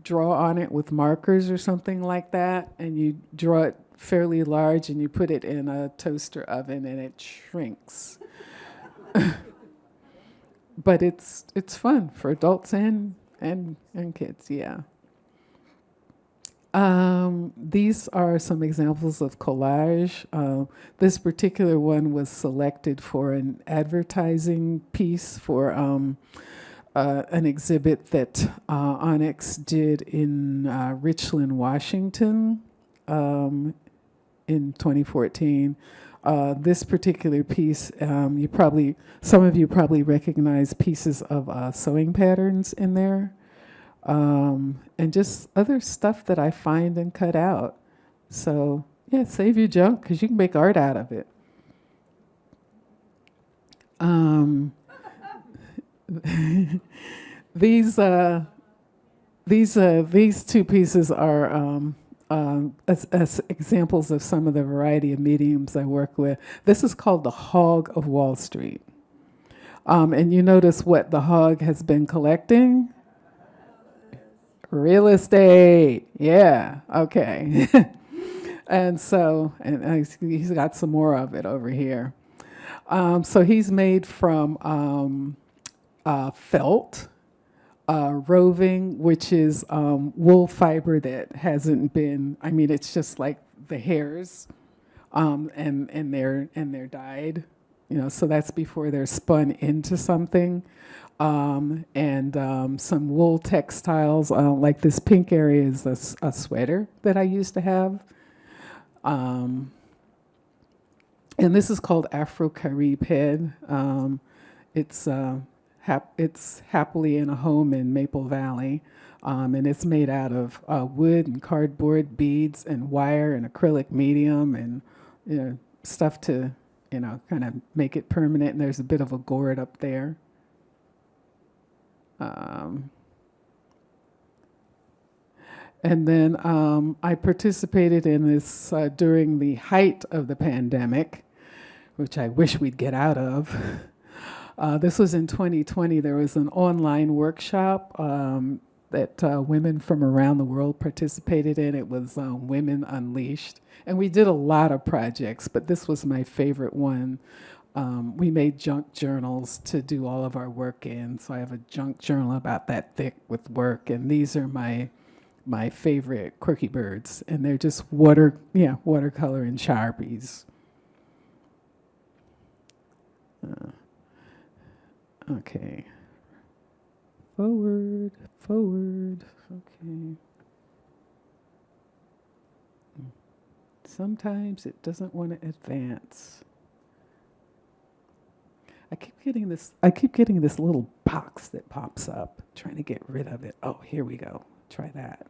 draw on it with markers or something like that, and you draw it fairly large and you put it in a toaster oven and it shrinks. But it's fun for adults and kids, yeah. These are some examples of collage. This particular one was selected for an advertising piece for an exhibit that Onyx did in Richland, Washington, in 2014. This particular piece, some of you probably recognize pieces of sewing patterns in there, and just other stuff that I find and cut out. So yeah, save your junk because you can make art out of it. These two pieces are as examples of some of the variety of mediums I work with. This is called the Hog of Wall Street. And you notice what the hog has been collecting? Real estate. Yeah, okay. And he's got some more of it over here. So he's made from felt, roving, which is wool fiber that hasn't been, it's just like the hairs, and they're dyed, so that's before they're spun into something. And some wool textiles, like this pink area is a sweater that I used to have. And this is called Afro-Carib head. It's happily in a home in Maple Valley, and it's made out of wood and cardboard, beads and wire and acrylic medium, and stuff to kind of make it permanent. And there's a bit of a gourd up there. And then I participated in this during the height of the pandemic, which I wish we'd get out of. This was in 2020. There was an online workshop that women from around the world participated in. It was Women Unleashed. And we did a lot of projects, but this was my favorite one. We made junk journals to do all of our work in. So I have a junk journal about that thick with work. And these are my favorite quirky birds. And they're just watercolor and Sharpies. Okay. Forward. Okay. Sometimes it doesn't want to advance. I keep getting this little box that pops up, trying to get rid of it. Oh, here we go. Try that.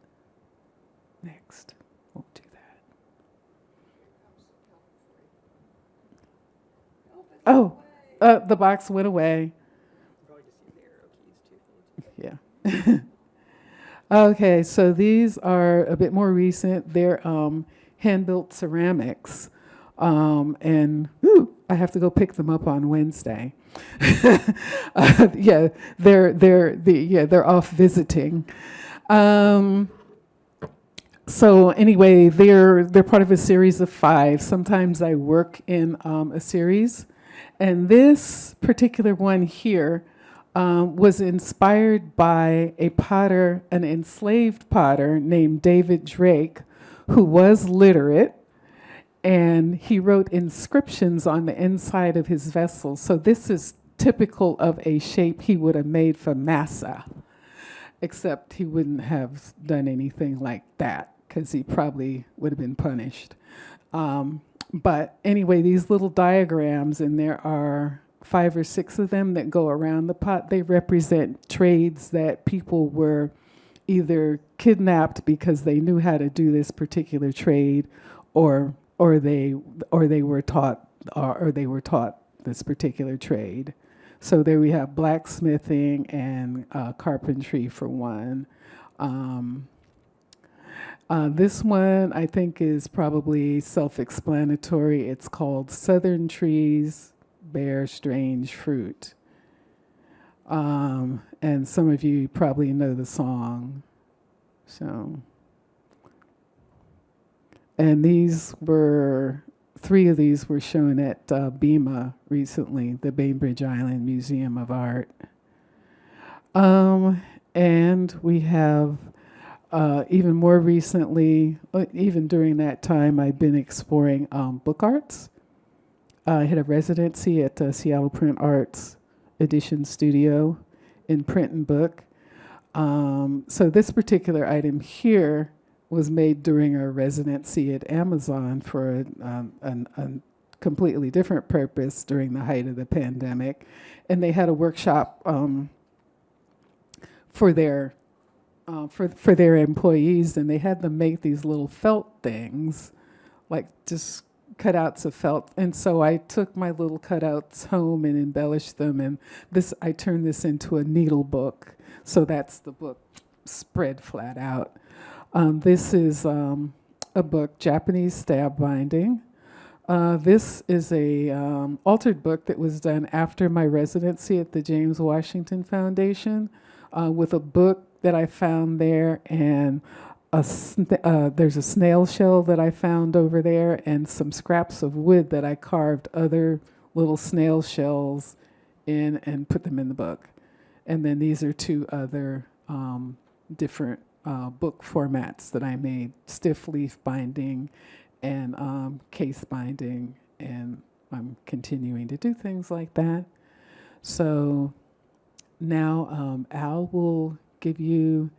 Next. Won't do that. Oh, the box went away. Yeah. Okay, so these are a bit more recent. They're hand-built ceramics, and I have to go pick them up on Wednesday. Yeah, they're off visiting. So anyway, they're part of a series of 5. Sometimes I work in a series, and this particular one here was inspired by a potter, an enslaved potter named David Drake, who was literate, and he wrote inscriptions on the inside of his vessels. So this is typical of a shape he would have made for massa, except he wouldn't have done anything like that because he probably would have been punished. But anyway, these little diagrams, and there are 5 or 6 of them that go around the pot, they represent trades that people were either kidnapped because they knew how to do this particular trade, or they were taught this particular trade. So there we have blacksmithing and carpentry for one. This one I think is probably self-explanatory. It's called Southern Trees Bear Strange Fruit. And some of you probably know the song. So, and 3 of these were shown at BEMA recently, the Bainbridge Island Museum of Art. And we have even more recently, even during that time, I've been exploring book arts. I had a residency at Seattle Print Arts Edition Studio in print and book. So this particular item here was made during our residency at Amazon for a completely different purpose during the height of the pandemic. And they had a workshop for their employees, and they had them make these little felt things, like just cutouts of felt. And so I took my little cutouts home and embellished them, and I turned this into a needle book. So that's the book spread flat out. This is a book, Japanese stab binding. This is a altered book that was done after my residency at the James Washington Foundation, with a book that I found there, and there's a snail shell that I found over there, and some scraps of wood that I carved other little snail shells in and put them in the book. And then these are two other different book formats that I made: stiff leaf binding and case binding, and I'm continuing to do things like that. So now Al will give you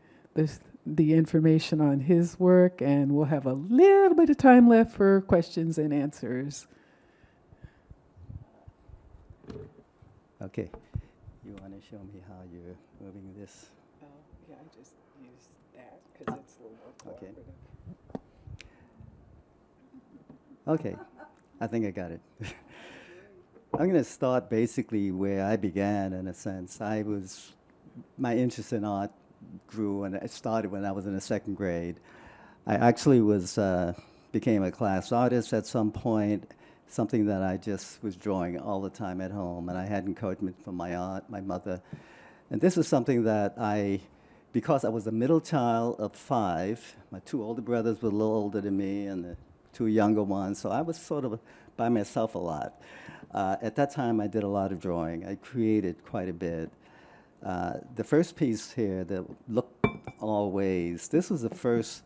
the information on his work, and we'll have a little bit of time left for questions and answers. Okay. You want to show me how you're moving this? Yeah, I just use that because it's a little more Okay. cooperative. Okay, I think I got it. I'm going to start basically where I began, in a sense. My interest in art grew, and it started when I was in the second grade. I actually became a class artist at some point, something that I just was drawing all the time at home, and I had encouragement from my aunt, my mother. And this is something that because I was the middle child of 5, my 2 older brothers were a little older than me, and the 2 younger ones, so I was sort of by myself a lot. At that time, I did a lot of drawing. I created quite a bit. The first piece here, the Look All Ways, this was the first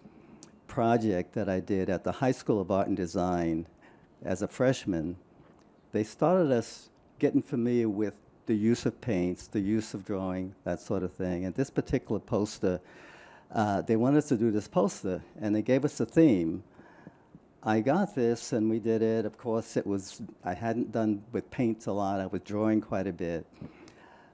project that I did at the High School of Art and Design as a freshman. They started us getting familiar with the use of paints, the use of drawing, that sort of thing. And this particular poster, they wanted us to do this poster, and they gave us a theme. I got this, and we did it. Of course, I hadn't done with paints a lot. I was drawing quite a bit.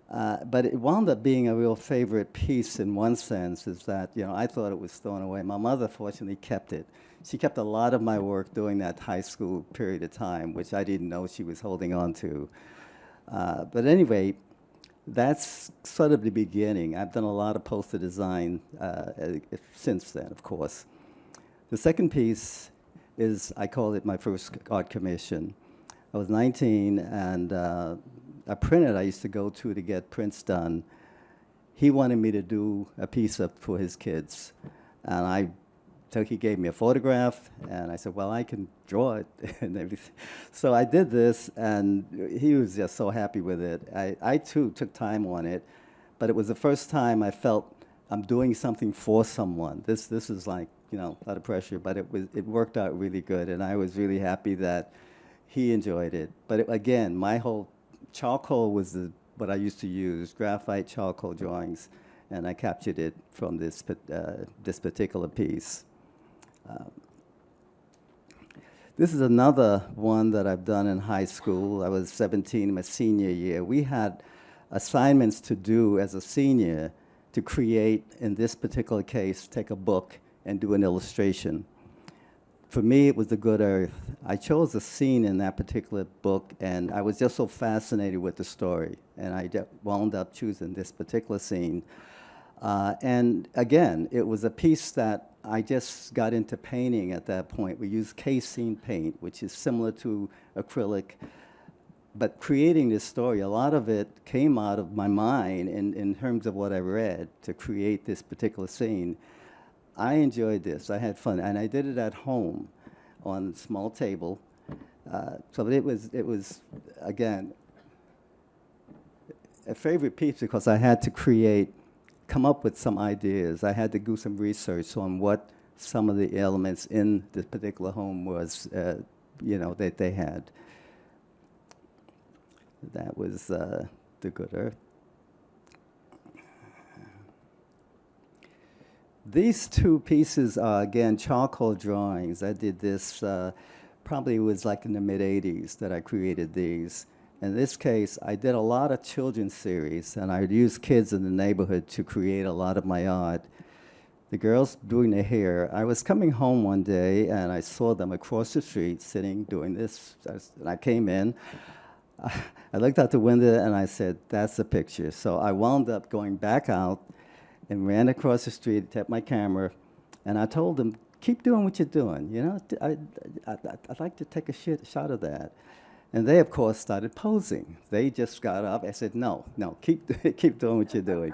But it wound up being a real favorite piece in one sense, is that, I thought it was thrown away. My mother, fortunately, kept it. She kept a lot of my work during that high school period of time, which I didn't know she was holding on to. But anyway, that's sort of the beginning. I've done a lot of poster design since then, of course. The second piece is, I call it my first art commission. I was 19, and a printer I used to go to get prints done, he wanted me to do a piece up for his kids. And he gave me a photograph, and I said, well, I can draw it and everything. So I did this, and he was just so happy with it. I too took time on it, but it was the first time I felt I'm doing something for someone. This is like, a lot of pressure, but it worked out really good, and I was really happy that he enjoyed it. But again, my whole charcoal was what I used to use, graphite charcoal drawings, and I captured it from this particular piece. This is another one that I've done in high school. I was 17 in my senior year. We had assignments to do as a senior to create, in this particular case, take a book and do an illustration. For me, it was The Good Earth. I chose a scene in that particular book, and I was just so fascinated with the story, and I wound up choosing this particular scene. And again, it was a piece that I just got into painting at that point. We used casein paint, which is similar to acrylic. But creating this story, a lot of it came out of my mind in terms of what I read to create this particular scene. I enjoyed this. I had fun, and I did it at home on a small table. So it was again a favorite piece because I had to create come up with some ideas. I had to do some research on what some of the elements in this particular home was, that they had. That was the Good Earth. These two pieces are, again, charcoal drawings. I did this, probably was like in the mid-'80s that I created these. In this case, I did a lot of children's series, and I would use kids in the neighborhood to create a lot of my art. The girls doing their hair. I was coming home one day, and I saw them across the street sitting doing this. And I came in. I looked out the window, and I said, that's the picture. So I wound up going back out and ran across the street, tapped my camera, and I told them, keep doing what you're doing. I'd like to take a shot of that. And they, of course, started posing. They just got up. I said, no, keep doing what you're doing.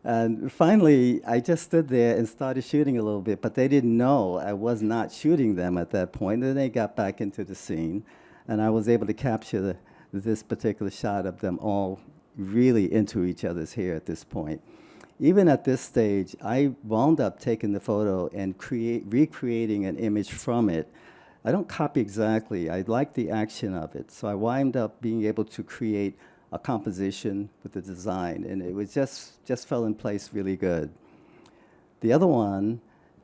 And finally, I just stood there and started shooting a little bit, but they didn't know I was not shooting them at that point. Then they got back into the scene, and I was able to capture this particular shot of them all really into each other's hair at this point. Even at this stage, I wound up taking the photo and recreating an image from it. I don't copy exactly. I like the action of it. So I wound up being able to create a composition with the design, and it was just fell in place really good. The other one,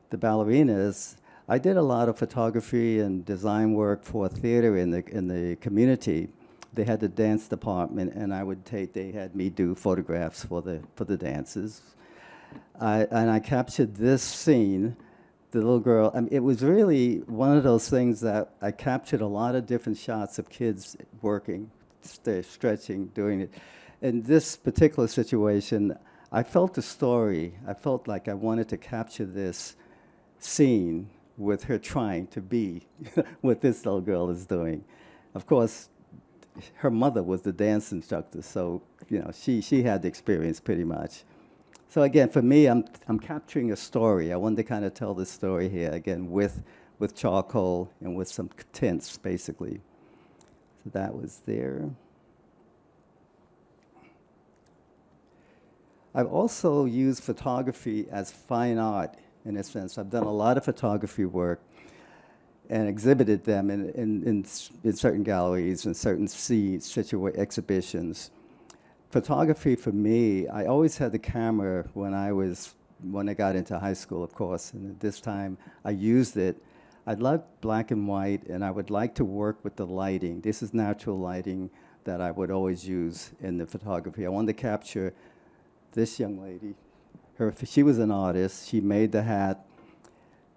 the ballerinas, I did a lot of photography and design work for a theater in the community. They had the dance department, and they had me do photographs for the dances. And I captured this scene, the little girl. I mean, it was really one of those things that I captured a lot of different shots of kids working, stretching, doing it. In this particular situation, I felt the story. I felt like I wanted to capture this scene with her trying to be what this little girl is doing. Of course, her mother was the dance instructor, so she had the experience pretty much. So again, for me, I'm capturing a story. I wanted to kind of tell this story here again with charcoal and with some tints, basically. So that was there. I've also used photography as fine art in a sense. I've done a lot of photography work and exhibited them in certain galleries and certain exhibitions. Photography for me, I always had the camera when I got into high school, of course, and at this time I used it. I love black and white, and I would like to work with the lighting. This is natural lighting that I would always use in the photography. I wanted to capture this young lady. She was an artist. She made the hat.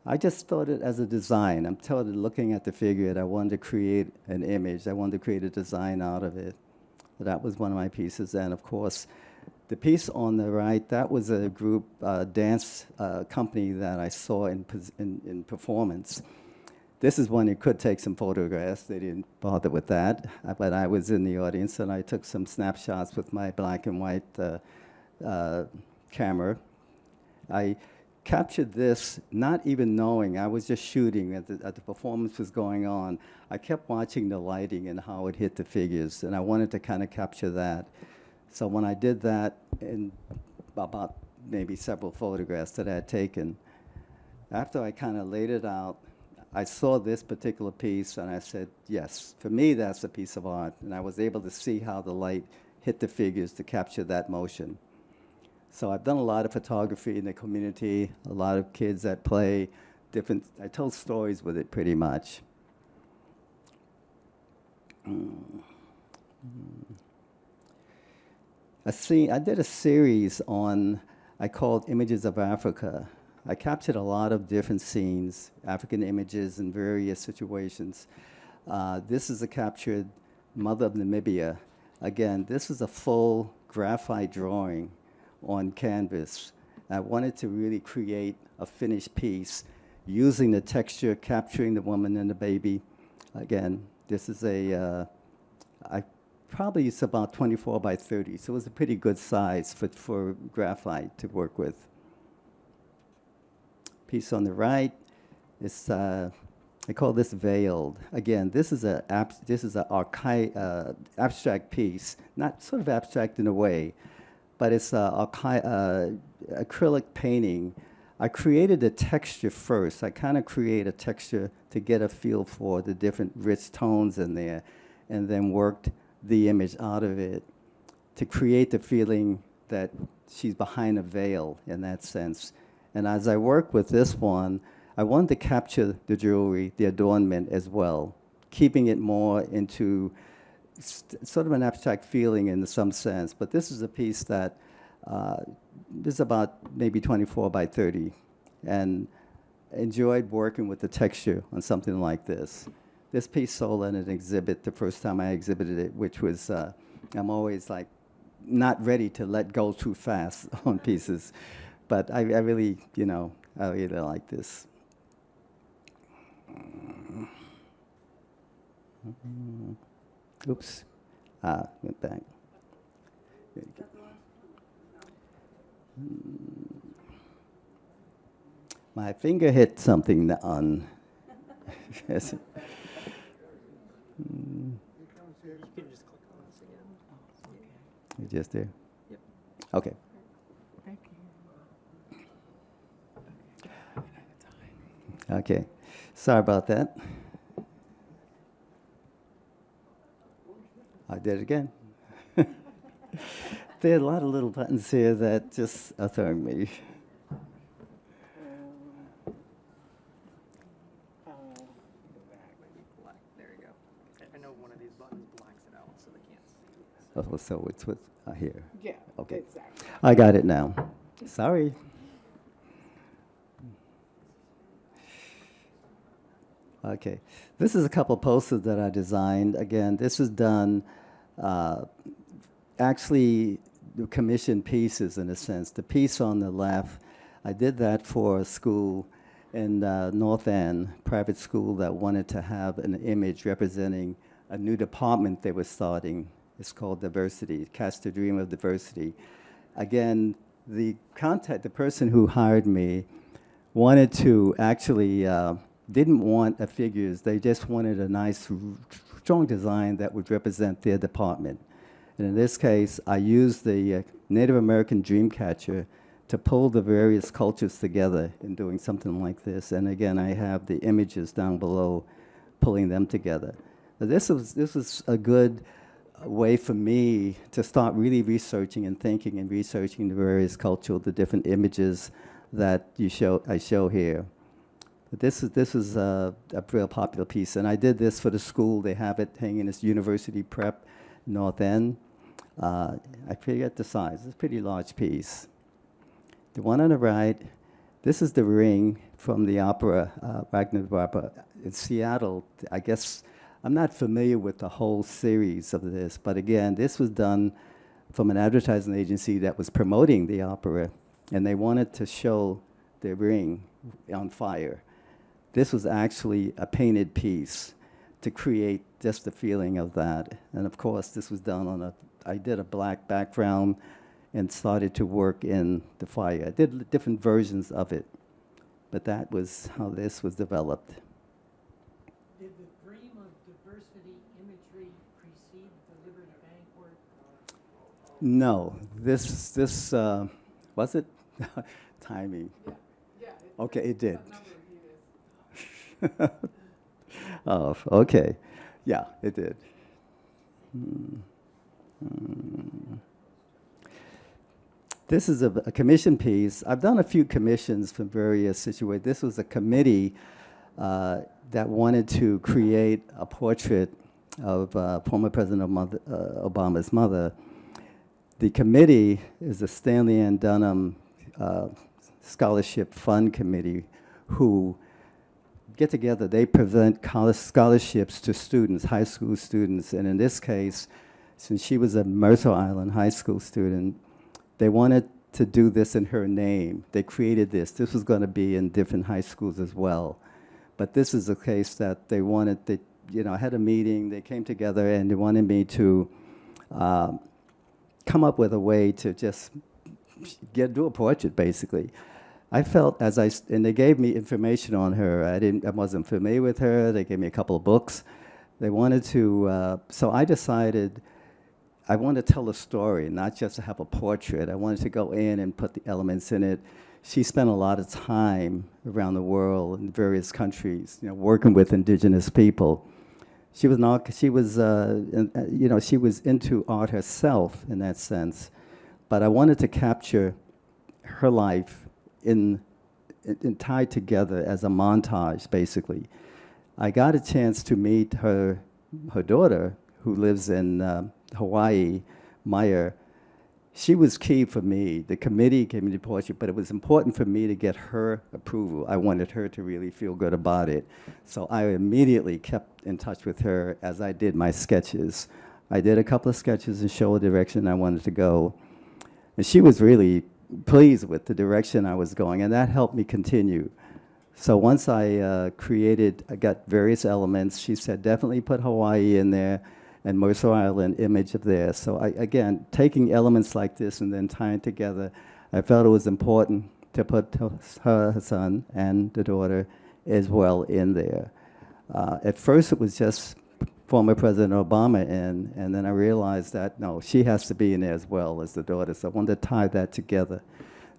I just thought it as a design. I'm telling you, looking at the figure, I wanted to create an image. I wanted to create a design out of it. So that was one of my pieces. And of course, the piece on the right, that was a group dance company that I saw in performance. This is one you could take some photographs. They didn't bother with that. But I was in the audience, and I took some snapshots with my black and white camera. I captured this not even knowing. I was just shooting as the performance was going on. I kept watching the lighting and how it hit the figures, and I wanted to kind of capture that. So when I did that, in about maybe several photographs that I had taken, after I kind of laid it out, I saw this particular piece, and I said, yes, for me, that's a piece of art. And I was able to see how the light hit the figures to capture that motion. So I've done a lot of photography in the community, a lot of kids that play I tell stories with it pretty much. I did a series I called Images of Africa. I captured a lot of different scenes, African images in various situations. This is a captured Mother of Namibia. Again, this is a full graphite drawing on canvas. I wanted to really create a finished piece using the texture, capturing the woman and the baby. Again, this is I probably used about 24 by 30, so it was a pretty good size for graphite to work with. Piece on the right, I call this veiled. Again, this is an abstract piece, not sort of abstract in a way, but it's acrylic painting, I created a texture first. I kind of create a texture to get a feel for the different rich tones in there, and then worked the image out of it to create the feeling that she's behind a veil in that sense. And as I work with this one, I wanted to capture the jewelry, the adornment as well, keeping it more into sort of an abstract feeling in some sense. But this is a piece that is about maybe 24 by 30, and enjoyed working with the texture on something like this. This piece sold at an exhibit the first time I exhibited it, which was, I'm always like not ready to let go too fast on pieces. But I really, you know, I really like this. Oops. Went back. There you go. My finger hit something on. Yes. You can just click on this again. You just there? Yep. Okay. Thank you. Okay. Sorry about that. I did it again. There are a lot of little buttons here that just are throwing me. There you go. I know one of these buttons blacks it out, so they can't see. Oh, so it's with here. Yeah. Okay. Exactly. I got it now. Sorry. Okay. This is a couple posters that I designed. Again, this is done actually commissioned pieces in a sense. The piece on the left, I did that for a school in North End, private school that wanted to have an image representing a new department they were starting. It's called Diversity, Catch the Dream of Diversity. Again, the person who hired me wanted to actually, didn't want a figures, they just wanted a nice, strong design that would represent their department. And in this case, I used the Native American Dreamcatcher to pull the various cultures together in doing something like this. And again, I have the images down below pulling them together. Now, this was a good way for me to start really researching and thinking and researching the various the different images that I show here. But this is a real popular piece, and I did this for the school. They have it hanging as University Prep, North End. I forget the size. It's a pretty large piece. The one on the right, this is the ring from the opera, Wagner's opera in Seattle. I guess I'm not familiar with the whole series of this, but again, this was done from an advertising agency that was promoting the opera, and they wanted to show the ring on fire. This was actually a painted piece to create just the feeling of that. And of course, this was done I did a black background and started to work in the fire. I did different versions of it, but that was how this was developed. Did the dream of diversity imagery precede the Liberty Bank work? No, this was it? Timing. Yeah. Okay, it did. A number of years. Oh, okay. Yeah, it did. This is a commission piece. I've done a few commissions from various situations. This was a committee that wanted to create a portrait of former President Obama's mother. The committee is the Stanley and Dunham Scholarship Fund Committee, who get together. They present college scholarships to students, high school students, and in this case, since she was a Mercer Island high school student, they wanted to do this in her name. They created this. This was going to be in different high schools as well. But this is a case that they wanted, I had a meeting, they came together, and they wanted me to come up with a way to just do a portrait, basically. I felt and they gave me information on her. I wasn't familiar with her. They gave me a couple of books. They wanted to, so I decided I wanted to tell a story, not just to have a portrait. I wanted to go in and put the elements in it. She spent a lot of time around the world in various countries, working with indigenous people. She was she was into art herself in that sense, but I wanted to capture her life in tied together as a montage, basically. I got a chance to meet her daughter, who lives in Hawaii, Maya. She was key for me. The committee gave me the portrait, but it was important for me to get her approval. I wanted her to really feel good about it. So I immediately kept in touch with her as I did my sketches. I did a couple of sketches and showed the direction I wanted to go. And she was really pleased with the direction I was going, and that helped me continue. So once I got various elements, she said, definitely put Hawaii in there, and Mercer Island image of there. So again, taking elements like this and then tying together, I felt it was important to put her son and the daughter as well in there. At first it was just former President Obama in, and then I realized that, no, she has to be in there as well as the daughter. So I wanted to tie that together.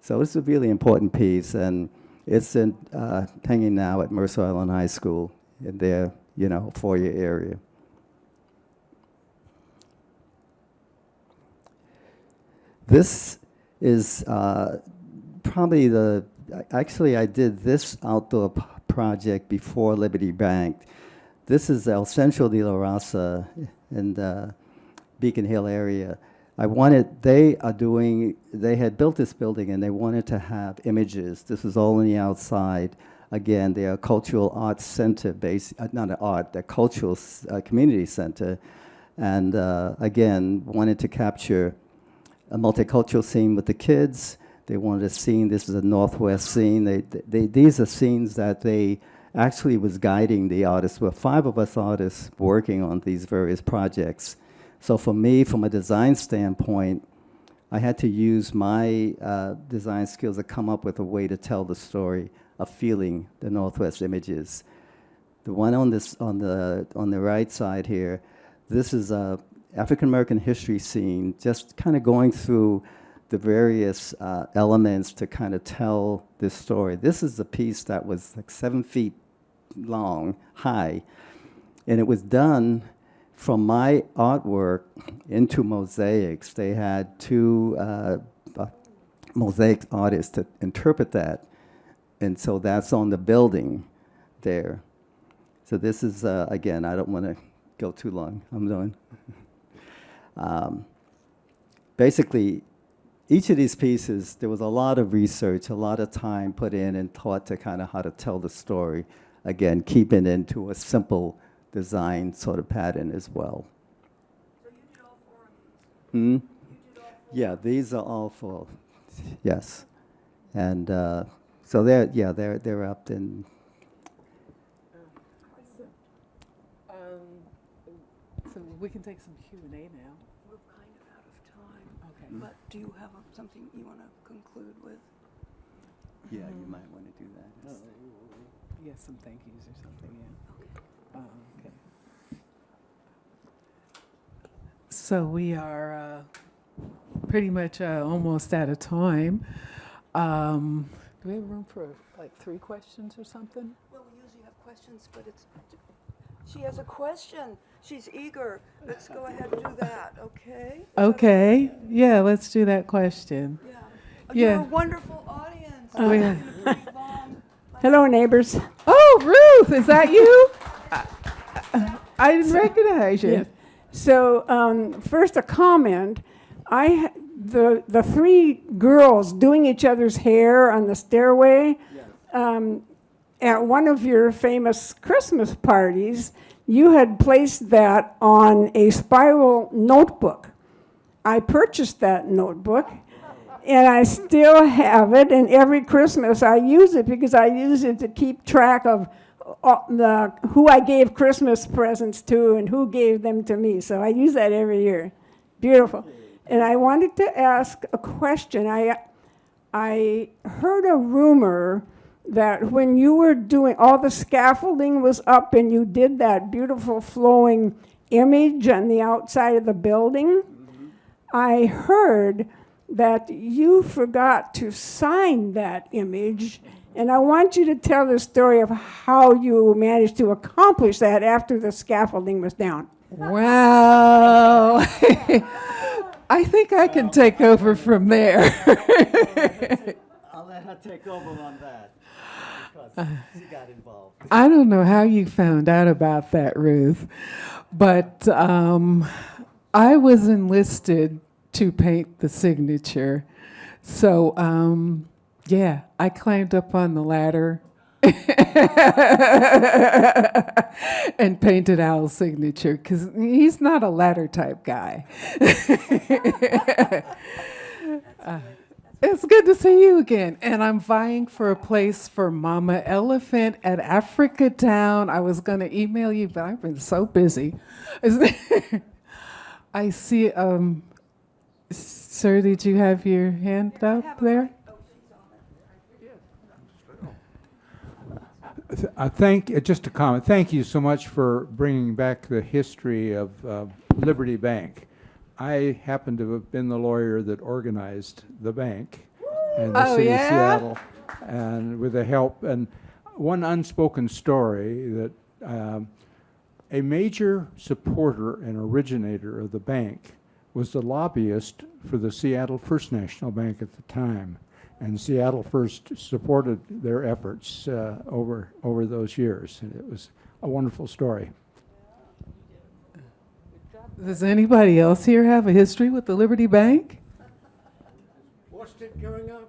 So it's a really important piece, and it's hanging now at Mercer Island High School in their, foyer area. This is probably actually I did this outdoor project before Liberty Bank. This is El Centro de la Raza in the Beacon Hill area. They had built this building and they wanted to have images. This was all on the outside. Again, they're a cultural arts center a cultural community center. And again, wanted to capture a multicultural scene with the kids. They wanted a scene, this is a Northwest scene. These are scenes that they actually was guiding the artists. There were 5 of us artists working on these various projects. So for me, from a design standpoint, I had to use my design skills to come up with a way to tell the story of feeling the Northwest images. The one on the right side here, this is a African American history scene, just kind of going through the various elements to kind of tell this story. This is a piece that was like 7 feet long, high, and it was done from my artwork into mosaics. They had 2 mosaic artists to interpret that, and so that's on the building there. So this is, again, I don't want to go too long. I'm done. Basically, each of these pieces, there was a lot of research, a lot of time put in and thought to kind of how to tell the story. Again, keeping into a simple design sort of pattern as well. So you did all 4 of these? Hmm? You did all 4? Yeah, these are all 4. Yes, and so they're up in. So we can take some Q&A now. We're kind of out of time. Okay. But do you have something you want to conclude with? Yeah, you might want to do that. Yes, some thank yous or something, yeah. Okay. So we are pretty much almost out of time. Do we have room for like 3 questions or something? Well, we usually have questions, but she has a question. She's eager. Let's go ahead and do that, okay? Okay, yeah, let's do that question. Yeah. Yeah. You're a wonderful audience. Oh, yeah. It's been a pretty long- Hello, neighbors. Oh, Ruth, is that you? I didn't recognize you. Yes. So, first a comment. The 3 girls doing each other's hair on the stairway. At one of your famous Christmas parties, you had placed that on a spiral notebook. I purchased that notebook, and I still have it, and every Christmas I use it because I use it to keep track of who I gave Christmas presents to and who gave them to me. So I use that every year. Beautiful. And I wanted to ask a question. I heard a rumor that when you were doing, all the scaffolding was up and you did that beautiful flowing image on the outside of the building, I heard that you forgot to sign that image, and I want you to tell the story of how you managed to accomplish that after the scaffolding was down. Wow. I think I can take over from there. I'll let her take over on that because she got involved. I don't know how you found out about that, Ruth, but I was enlisted to paint the signature. So, yeah, I climbed up on the ladder and painted Al's signature because he's not a ladder type guy. It's good to see you again. And I'm vying for a place for Mama Elephant at Africa Town. I was going to email you, but I've been so busy. I see, sir, did you have your hand up there? Just a comment. Thank you so much for bringing back the history of Liberty Bank. I happen to have been the lawyer that organized the bank in the city of Seattle, and with the help. And one unspoken story that a major supporter and originator of the bank was the lobbyist for the Seattle First National Bank at the time. And Seattle First supported their efforts over those years. And it was a wonderful story. Does anybody else here have a history with the Liberty Bank? Watched it growing up.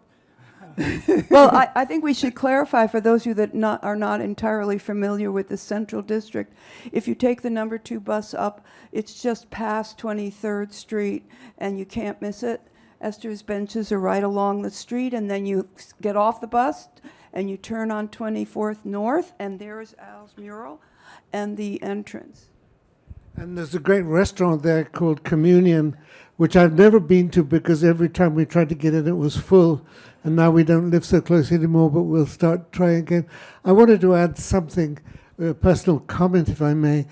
Well, I think we should clarify for those of you that are not entirely familiar with the Central District. If you take the number 2 bus up, it's just past 23rd Street, and you can't miss it. Esther's benches are right along the street, and then you get off the bus, and you turn on 24th North, and there's Al's mural and the entrance. And there's a great restaurant there called Communion, which I've never been to because every time we tried to get in, it was full. And now we don't live so close anymore, but we'll start trying again. I wanted to add something, a personal comment, if I may.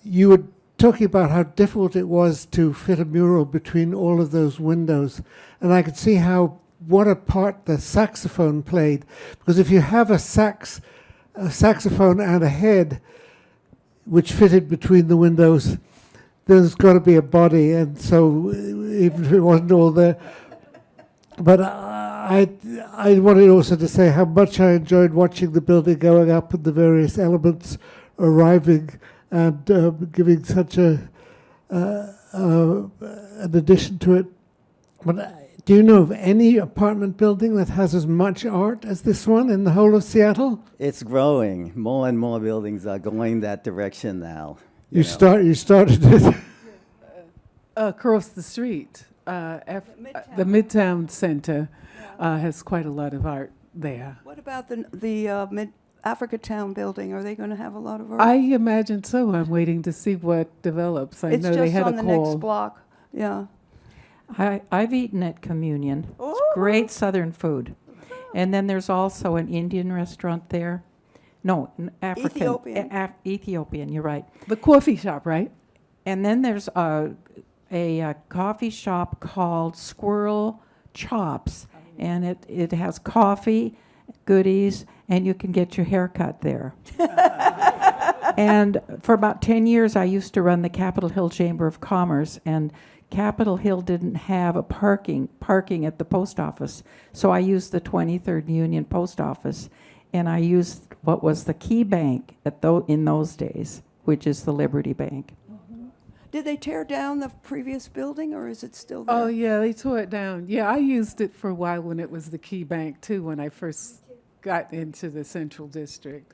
You were talking about how difficult it was to fit a mural between all of those windows. And I could see what a part the saxophone played. Because if you have a saxophone and a head, which fitted between the windows, there's got to be a body, and so even if it wasn't all there. But I wanted also to say how much I enjoyed watching the building going up and the various elements arriving and giving such an addition to it. But do you know of any apartment building that has as much art as this one in the whole of Seattle? It's growing. More and more buildings are going that direction now. You started it. Across the street, the Midtown Center has quite a lot of art there. What about the Africa Town building? Are they going to have a lot of art? I imagine so. I'm waiting to see what develops. I know they had a It's just on the next block. Yeah. I've eaten at Communion. It's great Southern food. And then there's also an Indian restaurant there. No, African. Ethiopian. Ethiopian, you're right. The coffee shop, right? And then there's a coffee shop called Squirrel Chops. And it has coffee, goodies, and you can get your hair cut there. And for about 10 years, I used to run the Capitol Hill Chamber of Commerce, and Capitol Hill didn't have a parking at the post office, so I used the 23rd Union Post Office, and I used what was the key bank in those days, which is the Liberty Bank. Did they tear down the previous building, or is it still there? Oh, yeah, they tore it down. Yeah, I used it for a while when it was the Key Bank, too, when I first got into the Central District.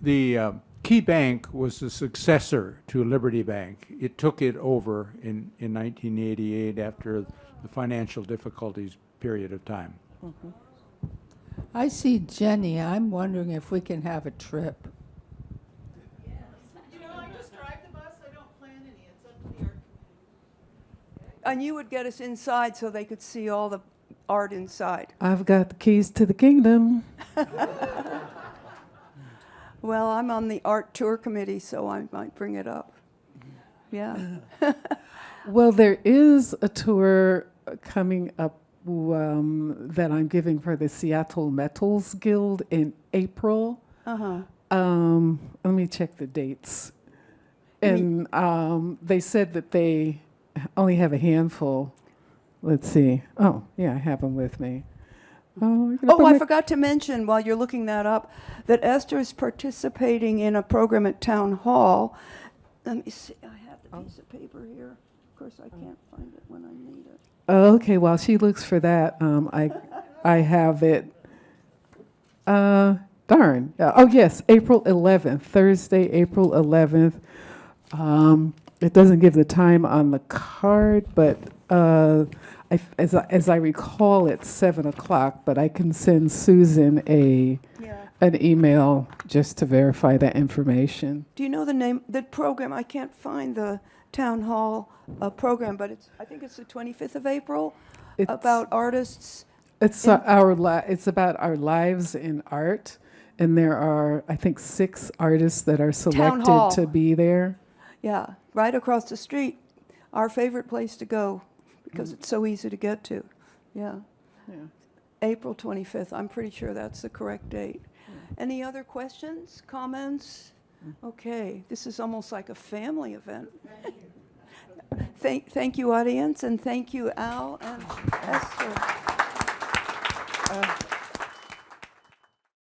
The Key Bank was the successor to Liberty Bank. It took it over in 1988 after the financial difficulties period of time. Mm-hmm. I see Jenny. I'm wondering if we can have a trip. You know, I just drive the bus. I don't plan any. It's up to the art committee. And you would get us inside so they could see all the art inside. I've got the keys to the kingdom. Well, I'm on the art tour committee, so I might bring it up. Yeah. Well, there is a tour coming up that I'm giving for the Seattle Metals Guild in April. Uh-huh. Let me check the dates. And they said that they only have a handful. Let's see. Oh, yeah, I have them with me. Oh, I forgot to mention, while you're looking that up, that Esther is participating in a program at Town Hall. Let me see. I have the piece of paper here. Of course, I can't find it when I need it. Okay, while she looks for that, I have it. Darn. Oh, yes, April 11th, Thursday, April 11th. It doesn't give the time on the card, but as I recall, it's 7 o'clock, but I can send Susan an email just to verify that information. Do you know the name, the program? I can't find the Town Hall program, but I think it's the 25th of April, about artists. It's about our lives in art, and there are, I think, 6 artists that are selected to be there. Yeah, right across the street, our favorite place to go, because it's so easy to get to. Yeah. April 25th, I'm pretty sure that's the correct date. Any other questions, comments? Okay, this is almost like a family event. Thank you, audience, and thank you, Al and Esther.